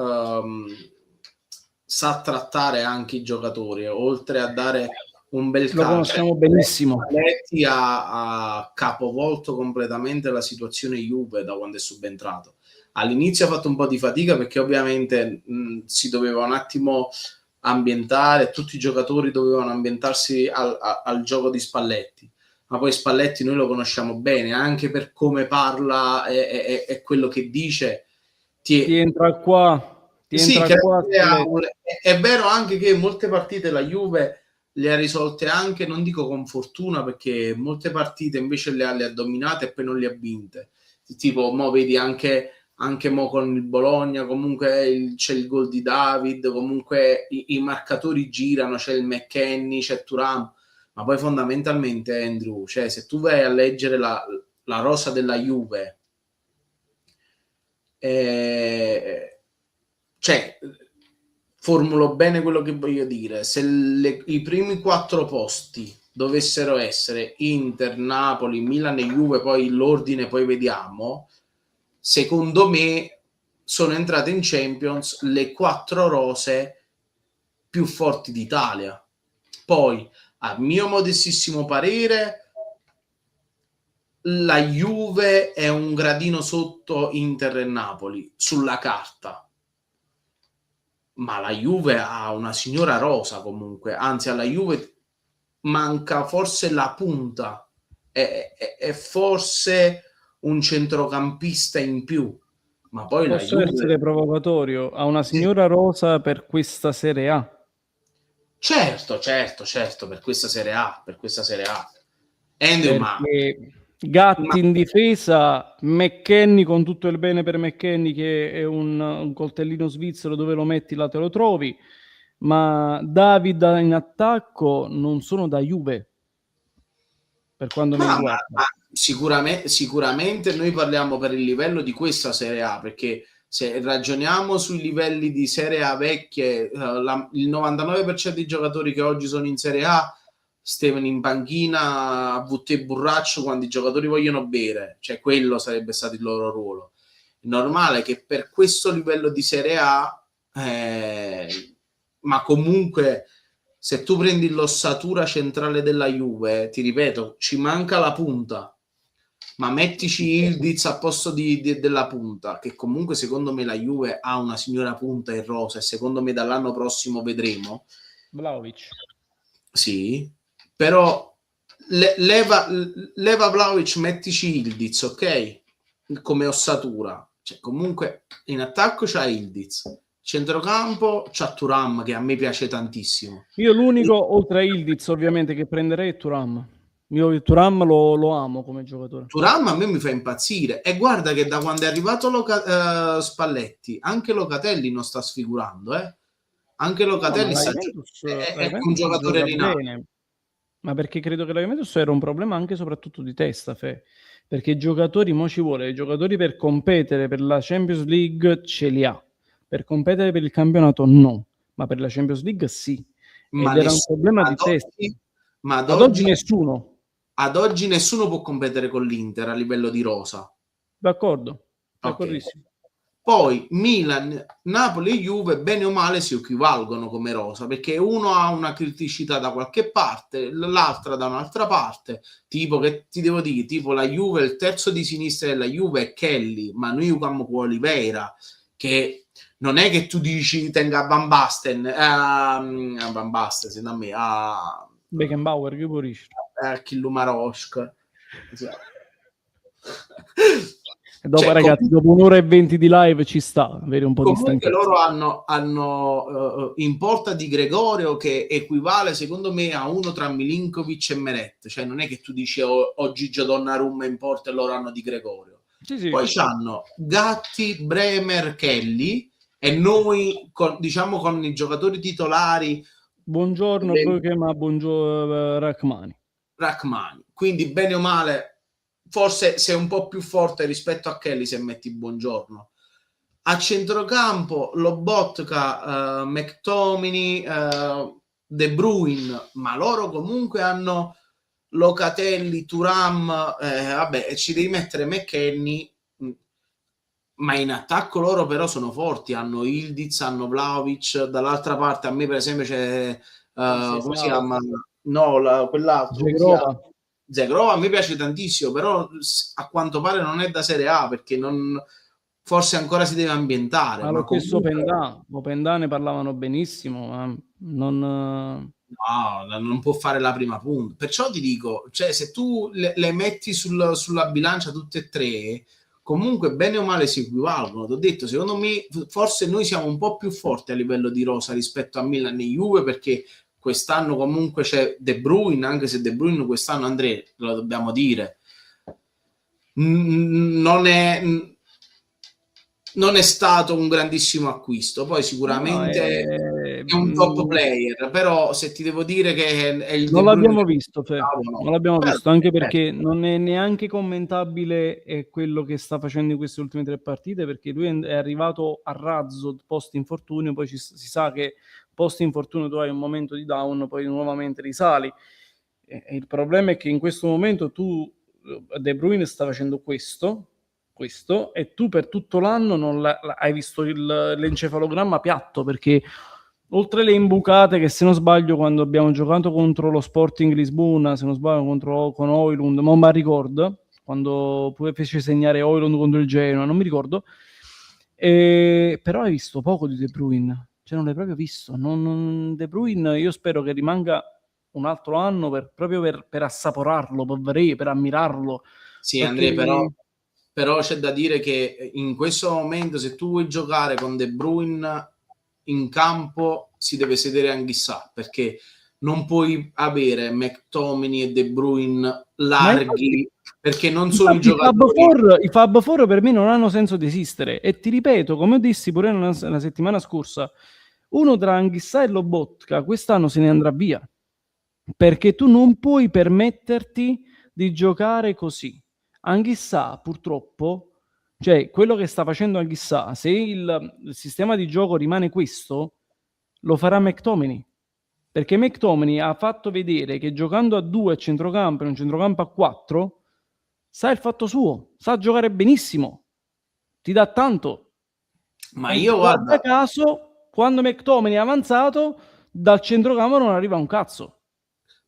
trattare anche i giocatori, oltre a dare un bel Lo calcio. conosciamo benissimo. Spalletti ha capovolto completamente la situazione Juve da quando è subentrato. All'inizio ha fatto un po' di fatica perché ovviamente si doveva un attimo ambientare, tutti i giocatori dovevano ambientarsi al gioco di Spalletti, ma poi Spalletti noi lo conosciamo bene, anche per come parla e quello che dice. Ti entra qua, Sì, Spalletti. è vero anche che molte partite la Juve le ha risolte anche, non dico con fortuna, perché molte partite invece le ha dominate e poi non le ha vinte. Tipo, mo vedi anche mo con il Bologna, comunque c'è il gol di David, comunque i marcatori girano, c'è il McKennie, c'è Thuram, ma poi fondamentalmente, Andrew, cioè se tu vai a leggere la rosa della Juve, cioè, formulo bene quello che voglio dire. Se i primi 4 posti dovessero essere Inter, Napoli, Milan e Juve, poi l'ordine poi vediamo, secondo me sono entrate in Champions le 4 rose più forti d'Italia. Poi, a mio modestissimo parere, la Juve è un gradino sotto Inter e Napoli sulla carta, ma la Juve ha una signora rosa comunque, anzi alla Juve manca forse la punta e forse un centrocampista in più, ma poi la Posso essere Juve... provocatorio? Ha una Sì. signora rosa per questa Serie A. Certo, per questa Serie A, Andrew, Perché Gatti in difesa, McKennie, con tutto il bene per McKennie, che è un coltellino svizzero, dove lo metti là te lo trovi, ma David in attacco non sono da Juve, per quanto mi riguarda. ma sicuramente noi parliamo per il livello di questa Serie A, perché se ragioniamo sui livelli di Serie A vecchie, il 99% dei giocatori che oggi sono in Serie A stavano in panchina a buttare burraccio quando i giocatori vogliono bere, cioè quello sarebbe stato il loro ruolo. È normale che per questo livello di Serie A, ma comunque se tu prendi l'ossatura centrale della Juve, ti ripeto, ci manca la punta, ma mettici Ildiz a posto della punta, che comunque secondo me la Juve ha una signora punta in rosa e secondo me dall'anno prossimo vedremo. Vlahovic. Sì, però leva Vlahovic, mettici Ildiz, ok? Come ossatura. Cioè, comunque in attacco c'ha Ildiz, centrocampo c'ha Thuram, che a me piace tantissimo. Io l'unico, oltre a Ildiz ovviamente, che prenderei è Thuram. Io Thuram lo amo come giocatore. Thuram a me mi fa impazzire, e guarda che da quando è arrivato Spalletti anche Locatelli non sta sfigurando, anche No, ma Locatelli la è un Juventus giocatore gioca rinato. bene, ma perché credo che la Juventus era un problema anche e soprattutto di testa, perché i giocatori, mo ci vuole, i giocatori per competere per la Champions League ce li ha, per competere per il campionato no, ma per la Champions League sì, Ma ed era un problema ad di testa. oggi, ma Ad oggi nessuno, ad oggi nessuno può competere con l'Inter a livello di rosa. d'accordo, Ok. d'accordissimo. Poi Milan, Napoli e Juve bene o male si equivalgono come rosa, perché uno ha una criticità da qualche parte, l'altra da un'altra parte. Tipo, che ti devo dire, tipo la Juve, il terzo di sinistra della Juve è Kelly, ma noi giocamo con Oliveira, che non è che tu dici tenga Van Basten, Van Basten, se da me, Beckenbauer, che pulisce. Killumarosk. E dopo, Cioè, ragazzi, dopo un'ora e 20 di live ci sta avere un po' di comunque stanchezza. loro hanno in porta Di Gregorio, che equivale secondo me a uno tra Milinkovic e Meret, cioè non è che tu dici o Gigio Donnarumma in porta e loro hanno Di Gregorio. Sì, sì. Poi c'hanno Gatti, Bremer, Kelly, e noi diciamo con i giocatori titolari Buongiorno Brugge, buongiorno Rachmani. Rachmani, quindi bene o male forse sei un po' più forte rispetto a Kelly se metti Buongiorno. A centrocampo Lobotka, McTominay, De Bruyne, ma loro comunque hanno Locatelli, Thuram, vabbè, ci devi mettere McKennie, ma in attacco loro però sono forti, hanno Ildiz, hanno Vlahovic, dall'altra parte a me per esempio c'è, come si chiama? No, quell'altro, come si chiama? Zegrova. Zegrova, a me piace tantissimo, però a quanto pare non è da Serie A, perché forse ancora si deve ambientare, Ma lo ma stesso comunque Opendà ne parlavano benissimo, ma non... no, non può fare la prima punta. Perciò ti dico, cioè, se tu le metti sulla bilancia tutte e tre, comunque bene o male si equivalgono. Ti ho detto, secondo me forse noi siamo un po' più forti a livello di rosa rispetto a Milan e Juve, perché quest'anno comunque c'è De Bruyne, anche se De Bruyne quest'anno, Andrea, lo dobbiamo dire, non è stato un grandissimo acquisto. Poi No, sicuramente è un top player, però se ti devo dire che è il De non Bruyne l'abbiamo che visto, non l'abbiamo visto, anche perché non è neanche commentabile quello che sta facendo in queste ultime 3 partite, perché lui è arrivato a razzo post infortunio, poi si sa che post infortunio tu hai un momento di down, poi nuovamente risali. E il problema è che in questo momento De Bruyne sta facendo questo, e tu per tutto l'anno non hai visto l'encefalogramma piatto, perché oltre le imbucate che, se non sbaglio, quando abbiamo giocato contro lo Sporting Lisbona, se non sbaglio con Højlund, non mi ricordo, quando pure fece segnare Højlund contro il Genoa, non mi ricordo, però hai visto poco di De Bruyne, cioè non l'hai proprio visto. De Bruyne io spero che rimanga un altro anno proprio per assaporarlo, per ammirarlo, sì, perché Andrea, però c'è da dire che in questo momento, se tu vuoi giocare con De Bruyne in campo, si deve sedere Anghissà, perché non puoi avere McTominay e De Bruyne ma infatti, larghi, perché non sono i giocatori. I Fab Four per me non hanno senso di esistere, e ti ripeto, come ho dissi pure una settimana scorsa, uno tra Anghissà e Lobotka quest'anno se ne andrà via, perché tu non puoi permetterti di giocare così. Anghissà purtroppo, cioè quello che sta facendo Anghissà, se il sistema di gioco rimane questo, lo farà McTominay, perché McTominay ha fatto vedere che giocando a 2 a centrocampo e un centrocampo a 4 sa il fatto suo, sa giocare benissimo, ti dà tanto. Ma E io guarda guarda, caso, quando McTominay è avanzato, dal centrocampo non arriva un cazzo.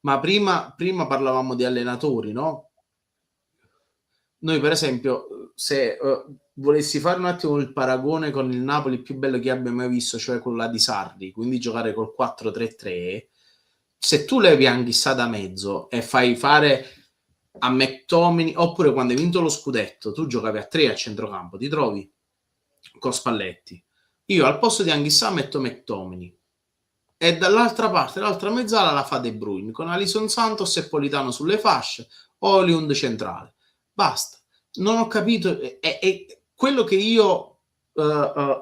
ma prima parlavamo di allenatori, no? Noi per esempio, se volessi fare un attimo il paragone con il Napoli più bello che abbia mai visto, cioè quello là di Sarri, quindi giocare col 4-3-3, se tu levi Anghissà da mezzo e fai fare a McTominay, oppure quando hai vinto lo scudetto, tu giocavi a 3 a centrocampo, ti trovi con Spalletti. Io al posto di Anghissà metto McTominay e dall'altra parte, l'altra mezzala la fa De Bruyne, con Alisson Santos e Politano sulle fasce, Højlund centrale. Basta. Non ho capito, è quello che io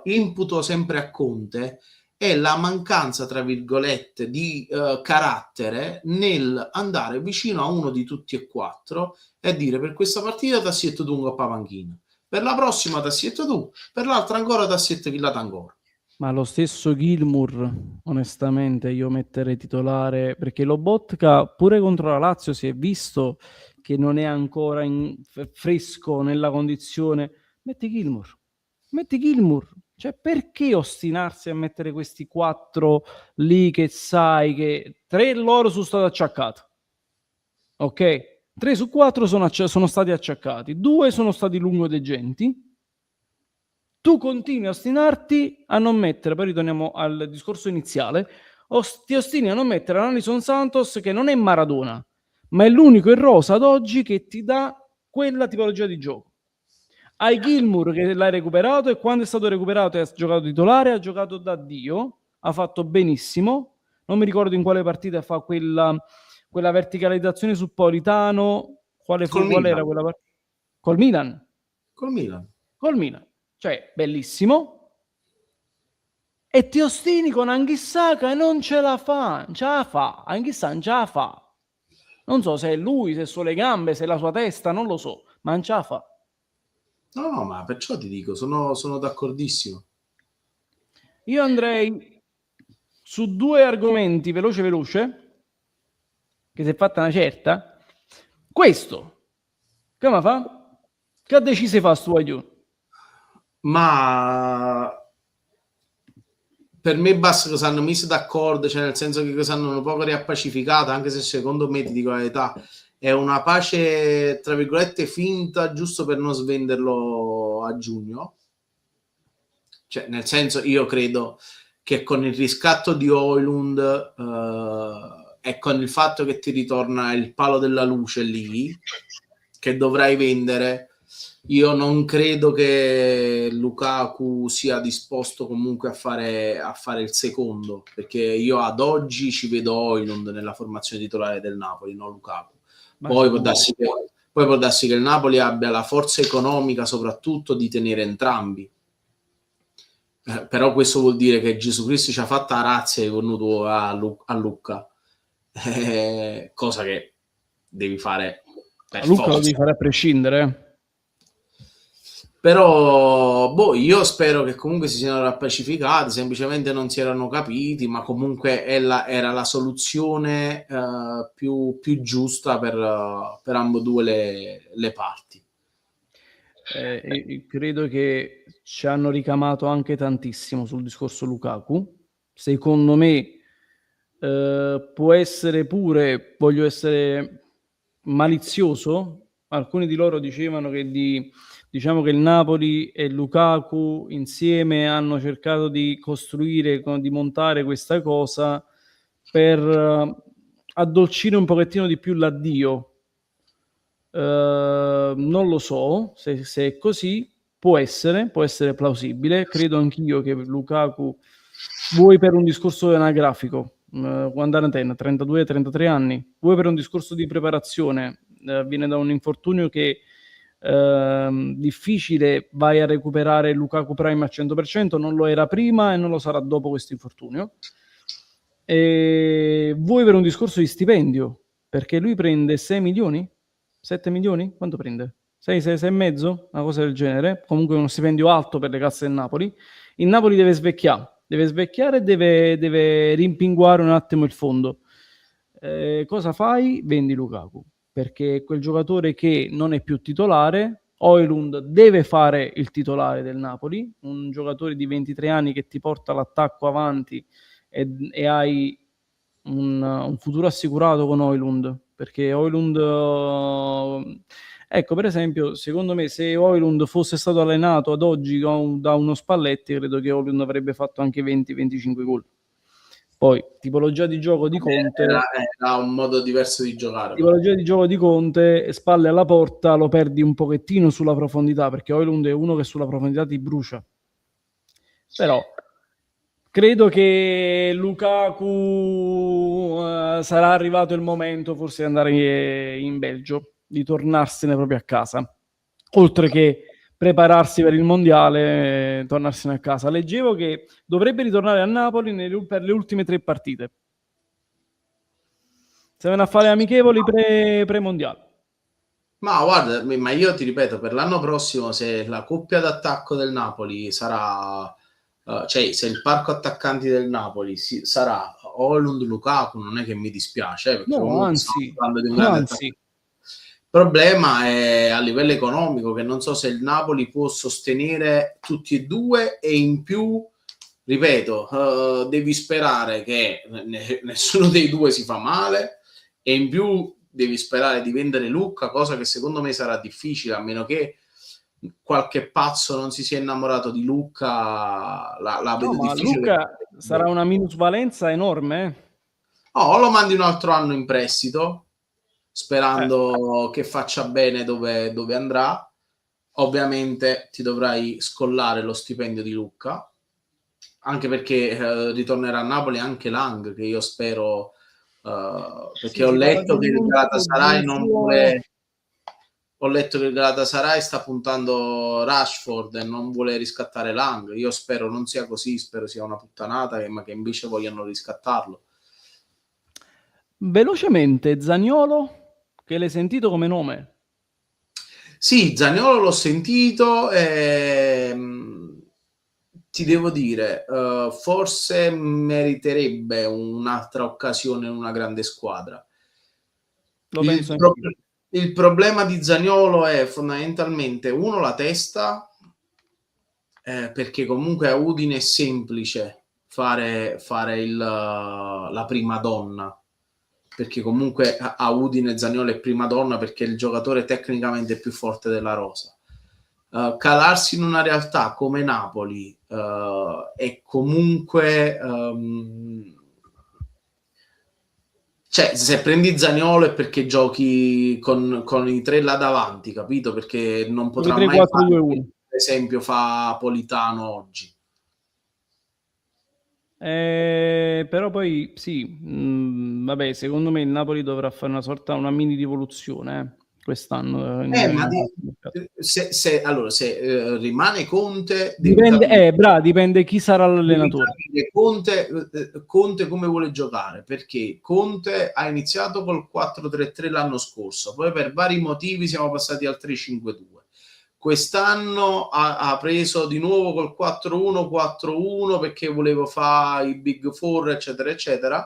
imputo sempre a Conte è la mancanza, tra virgolette, di carattere nel andare vicino a uno di tutti e quattro e dire: per questa partita tassietto tu un coppa panchina, per la prossima tassietto tu, per l'altra ancora tassietto chi la ancora. Ma lo stesso Gilmour, onestamente, io metterei titolare, perché Lobotka pure contro la Lazio si è visto che non è ancora fresco nella condizione. Metti Gilmour, metti Gilmour. Cioè, perché ostinarsi a mettere questi 4 lì che sai che 3 loro sono stati acciaccati? Ok? 3 su 4 sono stati acciaccati, 2 sono stati lungodegenti. Tu continui a ostinarti a non mettere, poi ritorniamo al discorso iniziale, ti ostini a non mettere Alisson Santos, che non è Maradona, ma è l'unico in rosa ad oggi che ti dà quella tipologia di gioco. Hai Gilmour che l'hai recuperato e quando è stato recuperato e ha giocato titolare, ha giocato da Dio, ha fatto benissimo. Non mi ricordo in quale partita fa quella verticalizzazione su Politano. Qual era quella partita? Col Milan. Col Milan. Col Milan. Cioè, bellissimo. E ti ostini con Anghissà che non ce la fa. Non ce la fa. Anghissà non ce la fa. Non so se è lui, se sono le gambe, se è la sua testa, non lo so, ma non ce la fa. No, ma perciò ti dico, sono d'accordissimo. Io andrei su 2 argomenti veloce, che si è fatta una certa. Questo, che mi fa? Che ha deciso fa sto vogliono? Ma per me basta che si hanno messo d'accordo, cioè nel senso che si hanno un po' riappacificato, anche se secondo me, ti dico la verità, è una pace, tra virgolette, finta, giusto per non svenderlo a giugno. Cioè, nel senso, io credo che con il riscatto di Højlund e con il fatto che ti ritorna il palo della luce lì, che dovrai vendere, io non credo che Lukaku sia disposto comunque a fare il secondo, perché io ad oggi ci vedo Højlund nella formazione titolare del Napoli, non Lukaku. Poi può darsi che il Napoli abbia la forza economica soprattutto di tenere entrambi. Però questo vuol dire che Gesù Cristo ci ha fatto la razza e è venuto a Lucca, cosa che devi fare per Luca forza. lo devi fare a prescindere. Però io spero che comunque si siano rappacificati, semplicemente non si erano capiti, ma comunque era la soluzione più giusta per ambedue le parti. Credo che ci hanno ricamato anche tantissimo sul discorso Lukaku. Secondo me può essere pure, voglio essere malizioso, alcuni di loro dicevano che diciamo che il Napoli e Lukaku insieme hanno cercato di costruire, di montare questa cosa per addolcire un pochettino di più l'addio. Non lo so se è così, può essere plausibile. Credo anch'io che Lukaku, vuoi per un discorso anagrafico, quando era 32-33 anni, vuoi per un discorso di preparazione, viene da un infortunio che difficile vai a recuperare Lukaku Prime al 100%, non lo era prima e non lo sarà dopo questo infortunio. E vuoi per un discorso di stipendio, perché lui prende 6 milioni? 7 milioni? Quanto prende? 6 e mezzo? Una cosa del genere. Comunque uno stipendio alto per le casse del Napoli. Il Napoli deve svecchiare e deve rimpinguare un attimo il fondo. Cosa fai? Vendi Lukaku, perché è quel giocatore che non è più titolare. Højlund deve fare il titolare del Napoli, un giocatore di 23 anni che ti porta l'attacco avanti e hai un futuro assicurato con Højlund, perché Højlund ecco, per esempio, secondo me se Højlund fosse stato allenato ad oggi da uno Spalletti, credo che Højlund avrebbe fatto anche 20-25 gol, Poi, tipologia di gioco di Conte, era un modo diverso di giocare, però. tipologia di gioco di Conte, spalle alla porta, lo perdi un pochettino sulla profondità, perché Højlund è uno che sulla profondità ti brucia. Però credo che Lukaku sarà arrivato il momento forse di andare in Belgio, di tornarsene proprio a casa, oltre che prepararsi per il mondiale, tornarsene a casa. Leggevo che dovrebbe ritornare a Napoli per le ultime 3 partite. Se vanno a fare amichevoli pre-mondiale. Ma guarda, ma io ti ripeto, per l'anno prossimo, se la coppia d'attacco del Napoli sarà, cioè se il parco attaccanti del Napoli sarà Højlund, Lukaku, non è che mi dispiace, perché No, comunque stiamo anzi, parlando di un grande anzi, attaccante. Il problema è a livello economico, che non so se il Napoli può sostenere tutti e due, e in più, ripeto, devi sperare che nessuno dei due si fa male, e in più devi sperare di vendere Lucca, cosa che secondo me sarà difficile, a meno che qualche pazzo non si sia innamorato di Lucca, la no, vedo ma difficile. Luca sarà una minusvalenza enorme. O lo mandi un altro anno in prestito, Eh. sperando che faccia bene dove andrà. Ovviamente ti dovrai scollare lo stipendio di Lucca, anche perché ritornerà a Napoli anche Lang, che io spero, perché Sì, si parla di Galatasaray un non suo... vuole, ho letto che il Galatasaray sta puntando Rashford e non vuole riscattare Lang. Io spero non sia così, spero sia una puttanata, ma che invece vogliano riscattarlo. Velocemente, Zaniolo, che l'hai sentito come nome? Sì, Zaniolo l'ho sentito, ti devo dire, forse meriterebbe un'altra occasione in una grande squadra. Lo Il, penso pro- anch'io. il problema di Zaniolo è fondamentalmente uno, la testa, perché comunque a Udine è semplice fare la prima donna, perché comunque a Udine Zaniolo è prima donna perché il giocatore tecnicamente più forte della rosa. Calarsi in una realtà come Napoli è comunque cioè, se prendi Zaniolo è perché giochi con i tre là davanti, capito? Perché non Giochi potrà mai fare, per 3-4-2-1. esempio, fa Politano oggi. Però poi sì, vabbè, secondo me il Napoli dovrà fare una mini rivoluzione quest'anno. Ma allora, se rimane Conte, devi Dipende, capire. dipende chi sarà Devi l'allenatore. capire Conte come vuole giocare, perché Conte ha iniziato col 4-3-3 l'anno scorso, poi per vari motivi siamo passati al 3-5-2. Quest'anno ha preso di nuovo col 4-1-4-1 perché volevo fare i Big Four, eccetera, eccetera,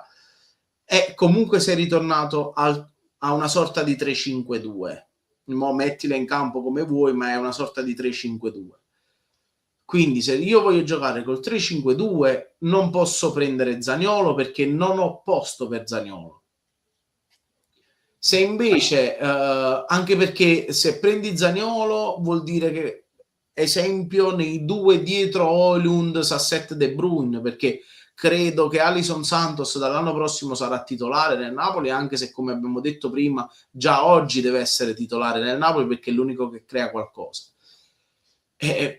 e comunque si è ritornato a una sorta di 3-5-2. Mo mettila in campo come vuoi, ma è una sorta di 3-5-2. Quindi se io voglio giocare col 3-5-2 non posso prendere Zaniolo perché non ho posto per Zaniolo. Se invece, anche perché se prendi Zaniolo vuol dire che, esempio, nei due dietro Højlund, Sasset, De Bruyne, perché credo che Alisson Santos dall'anno prossimo sarà titolare nel Napoli, anche se, come abbiamo detto prima, già oggi deve essere titolare nel Napoli perché è l'unico che crea qualcosa.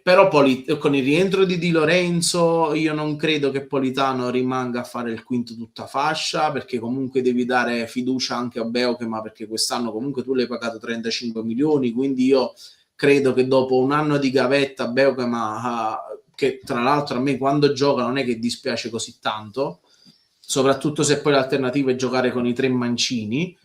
Però con il rientro di Di Lorenzo io non credo che Politano rimanga a fare il quinto tutta fascia, perché comunque devi dare fiducia anche a Beukema, perché quest'anno comunque tu l'hai pagato 35 milioni, quindi io credo che dopo un anno di gavetta Beukema, che tra l'altro a me quando gioca non è che dispiace così tanto, soprattutto se poi l'alternativa è giocare con i tre mancini,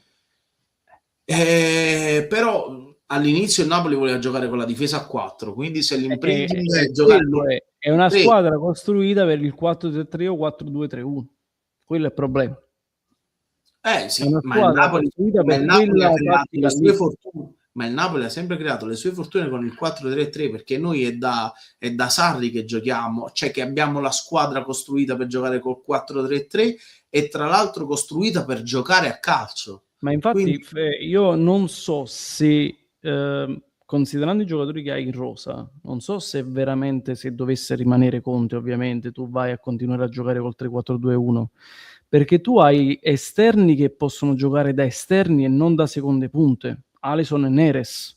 però all'inizio il Napoli voleva giocare con la difesa a 4, quindi se l'imprinting è giocare con È una 3, squadra costruita per il 4-3-3 o 4-2-3-1. Quello è il problema. È sì, una squadra costruita ma per il Napoli ha quella creato tattica le sue lì. fortune, ma il Napoli ha sempre creato le sue fortune con il 4-3-3, perché noi è da Sarri che giochiamo, cioè che abbiamo la squadra costruita per giocare col 4-3-3 e tra l'altro costruita per giocare a calcio. Ma Quindi infatti io non so se considerando i giocatori che hai in rosa, non so se veramente, se dovesse rimanere Conte, ovviamente, tu vai a continuare a giocare col 3-4-2-1, perché tu hai esterni che possono giocare da esterni e non da seconde punte, Alisson e Neres.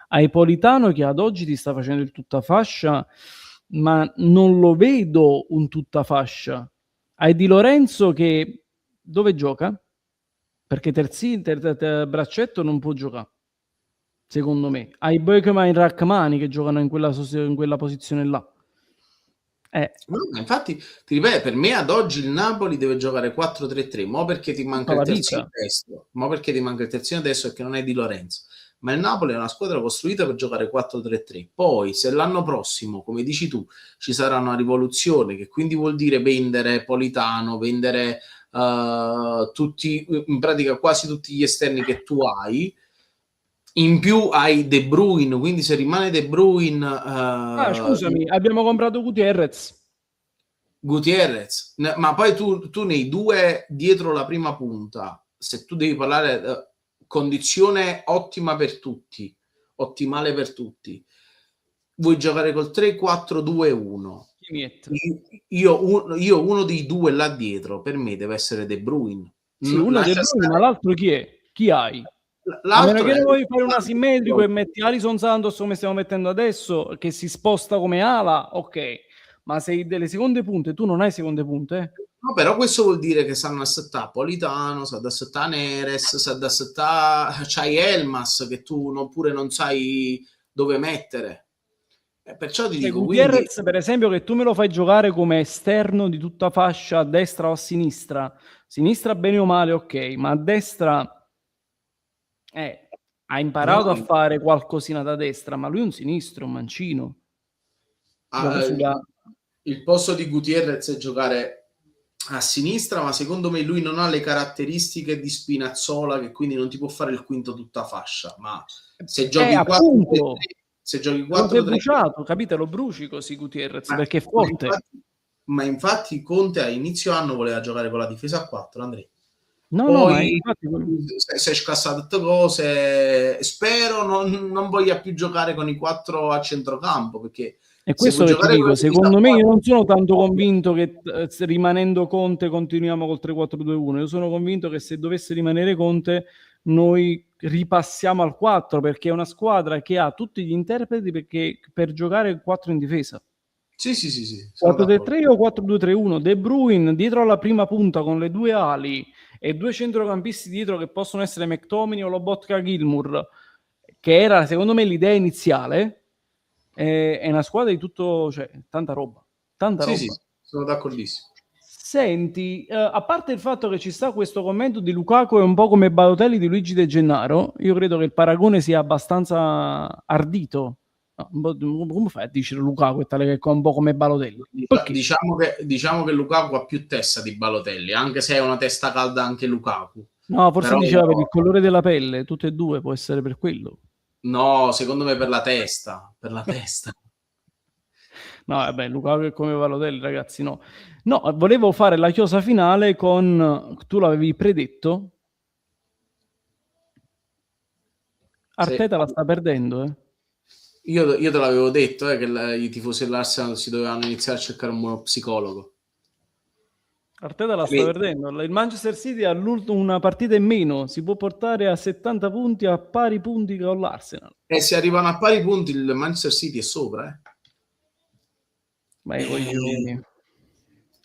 Hai Politano che ad oggi ti sta facendo il tutta fascia, ma non lo vedo un tutta fascia. Hai Di Lorenzo che dove gioca? Perché braccetto non può giocare, secondo me. Hai Bökeman e Rachmani che giocano in quella posizione là. No, infatti, ti ripeto, per me ad oggi il Napoli deve giocare 4-3-3, mo perché ti manca Tutta il la terzino vita. destro, mo perché ti manca il terzino destro e che non è Di Lorenzo. Ma il Napoli è una squadra costruita per giocare 4-3-3. Poi, se l'anno prossimo, come dici tu, ci sarà una rivoluzione, che quindi vuol dire vendere Politano, vendere tutti, in pratica quasi tutti gli esterni che tu hai, in più hai De Bruyne, quindi se rimane De Bruyne, Scusami, abbiamo comprato Gutierrez. Gutierrez, ma poi tu nei due dietro la prima punta, se tu devi parlare condizione ottima per tutti, ottimale per tutti, vuoi giocare col 3-4-2-1. Io uno dei due là dietro, per me deve essere De Bruyne. Sì, uno De Lascia Bruyne, ma stare l'altro chi è? Chi hai? A meno l'altro che è non vuoi fare un asimmetrico e metti Alisson Santos come stiamo mettendo adesso, che si sposta come ala, ok. Ma se delle seconde punte, tu non hai seconde punte? no, però questo vuol dire che sanno assettare Politano, sanno assettare Neres, sanno assettare c'hai Elmas che tu pure non sai dove mettere. Perciò ti Cioè, dico, quindi Gutierrez, per esempio, che tu me lo fai giocare come esterno di tutta fascia a destra o a sinistra. Sinistra bene o male, ok, ma a destra ha no, imparato a no, fare qualcosina da destra, ma lui è un sinistro, un mancino. Gioca sulla... il posto di Gutierrez è giocare a sinistra, ma secondo me lui non ha le caratteristiche di Spinazzola, che quindi non ti può fare il quinto tutta fascia, ma se giochi 4-3-3, appunto, se giochi te lo sei 4-3-3, bruciato, capite? Lo bruci così Gutierrez, perché è ma forte. infatti, ma infatti Conte a inizio anno voleva giocare con la difesa a 4, Andrea. No, no, ma Poi infatti... si è scassato tutte cose. Spero non voglia più giocare con i 4 a centrocampo, perché È se questo vuoi che ti giocare con dico, la difesa a secondo me io 4, non sono tanto convinto che rimanendo Conte continuiamo col 3-4-2-1, io sono convinto che se dovesse rimanere Conte noi ripassiamo al 4 perché è una squadra che ha tutti gli interpreti perché, per giocare 4 in difesa. sì, sì, sì, sì, sono d'accordo. 4-3-3 o 4-2-3-1, De Bruyne dietro alla prima punta con le due ali e due centrocampisti dietro che possono essere McTominay o Lobotka Gilmour, che era secondo me l'idea iniziale, è una squadra di tutto, cioè tanta roba, tanta Sì, sì, roba. sono d'accordissimo. Senti, a parte il fatto che ci sta questo commento di Lukaku è un po' come Balotelli di Luigi De Gennaro, io credo che il paragone sia abbastanza ardito. No, come fai a dire Lukaku è tale che è un po' come Balotelli? Perché? Diciamo che Lukaku ha più testa di Balotelli, anche se è una testa calda anche Lukaku. No, forse Però diceva per il colore della pelle, tutte e due, può essere per quello. no, secondo me per la testa, per la testa. No, vabbè, Lukaku è come Balotelli, ragazzi, no. No, volevo fare la chiosa finale con... Tu l'avevi predetto? Sì. Arteta la sta perdendo, eh. Io te l'avevo detto che i tifosi dell'Arsenal si dovevano iniziare a cercare un buono psicologo. Arteta la sta Vedi? perdendo. Il Manchester City ha una partita in meno, si può portare a 70 punti a pari punti con l'Arsenal. E se arrivano a pari punti il Manchester City è sopra. Ma i coglioni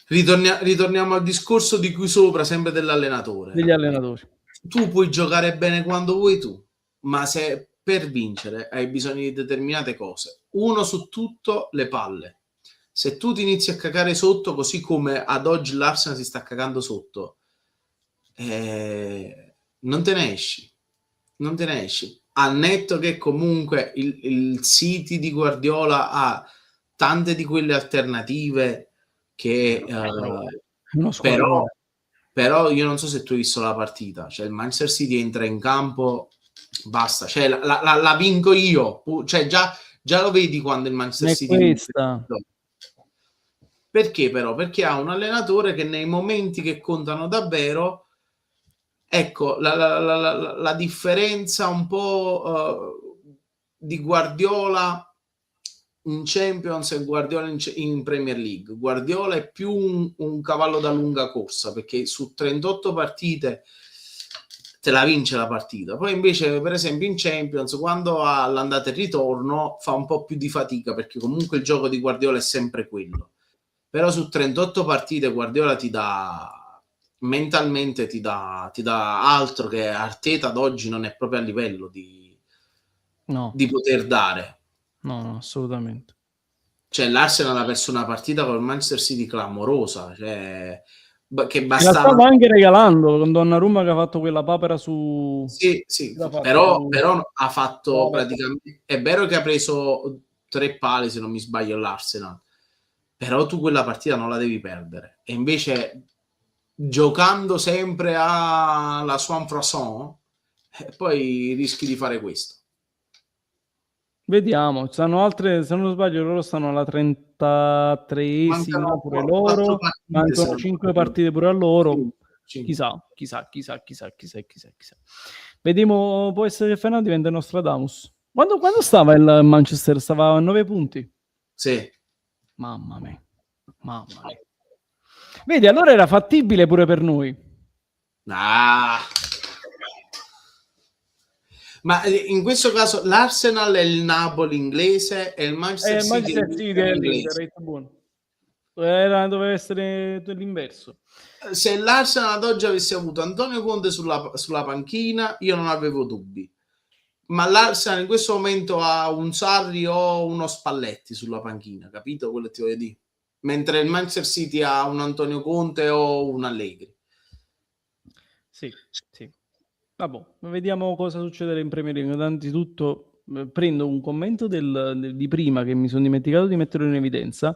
Ritorniamo al discorso di qui sopra, sempre dell'allenatore. degli allenatori. Tu puoi giocare bene quando vuoi tu, ma se per vincere hai bisogno di determinate cose. Uno su tutto, le palle. Se tu ti inizi a cagare sotto, così come ad oggi l'Arsenal si sta cagando sotto, non te ne esci. Non te ne esci. Al netto che comunque il City di Guardiola ha tante di quelle alternative che Uno però, squadrone. però io non so se tu hai visto la partita, cioè il Manchester City entra in campo, basta, cioè la vinco io, cioè già lo vedi quando il Manchester È City vince. questa. Perché però? Perché ha un allenatore che nei momenti che contano davvero, ecco, la differenza un po' di Guardiola in Champions e Guardiola in Premier League. Guardiola è più un cavallo da lunga corsa, perché su 38 partite te la vince la partita. Poi invece, per esempio, in Champions, quando ha l'andata e il ritorno, fa un po' più di fatica, perché comunque il gioco di Guardiola è sempre quello. Però su 38 partite Guardiola ti dà, mentalmente ti dà altro che Arteta ad oggi non è proprio a livello di poter dare. No, assolutamente. Cioè l'Arsenal ha perso una partita con il Manchester City clamorosa, cioè, che La bastava. stava anche regalando con Donnarumma che ha fatto quella papera su... Sì, però ha fatto praticamente, è vero che ha preso 3 pali se non mi sbaglio l'Arsenal, però tu quella partita non la devi perdere, e invece giocando sempre alla sua façon, poi rischi di fare questo. Vediamo, stanno altre, se non sbaglio loro stanno alla 33esima pure loro, mancano 5 partite pure a loro. Chissà. Vediamo, può essere che Fernando diventa il Nostradamus. Quando stava il Manchester? Stava a 9 punti? Sì. Mamma mia. Vedi, allora era fattibile pure per noi. Ma in questo caso l'Arsenal è il Napoli inglese e il Manchester City è l'inglese. Doveva essere l'inverso. Se l'Arsenal ad oggi avesse avuto Antonio Conte sulla panchina, io non avevo dubbi. Ma l'Arsenal in questo momento ha un Sarri o uno Spalletti sulla panchina, capito quello che ti voglio dire? Mentre il Manchester City ha un Antonio Conte o un Allegri. Sì. Vabbè, vediamo cosa succederà in Premier League. Innanzitutto prendo un commento di prima che mi sono dimenticato di mettere in evidenza.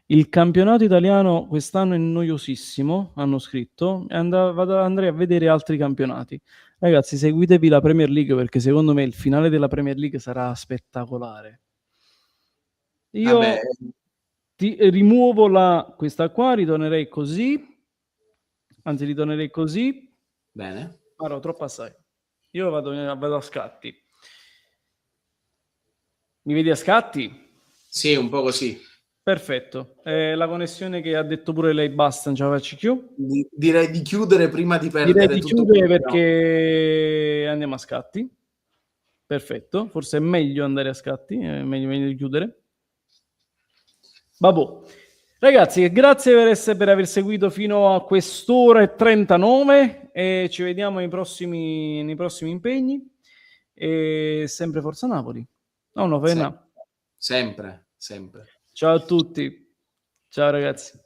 Il campionato italiano quest'anno è noiosissimo, hanno scritto, e andrei a vedere altri campionati. Ragazzi, seguitevi la Premier League perché secondo me il finale della Premier League sarà spettacolare. Io rimuovo questa qua, ritornerei così. Anzi, ritornerei così. Bene. Guarda, troppo assai. Io vado a scatti. Mi vedi a scatti? Sì, un po' così. Perfetto. La connessione che ha detto pure lei basta, non ce la faccio più. Direi di chiudere prima di perdere Direi di tutto. chiudere perché andiamo a scatti. Perfetto. Forse è meglio andare a scatti, è meglio di chiudere. Vabbè. Ragazzi, grazie per aver seguito fino a quest'ora e 39 e ci vediamo nei prossimi impegni. E sempre Forza Napoli. No, Fena. Sempre. Ciao a tutti. Ciao ragazzi.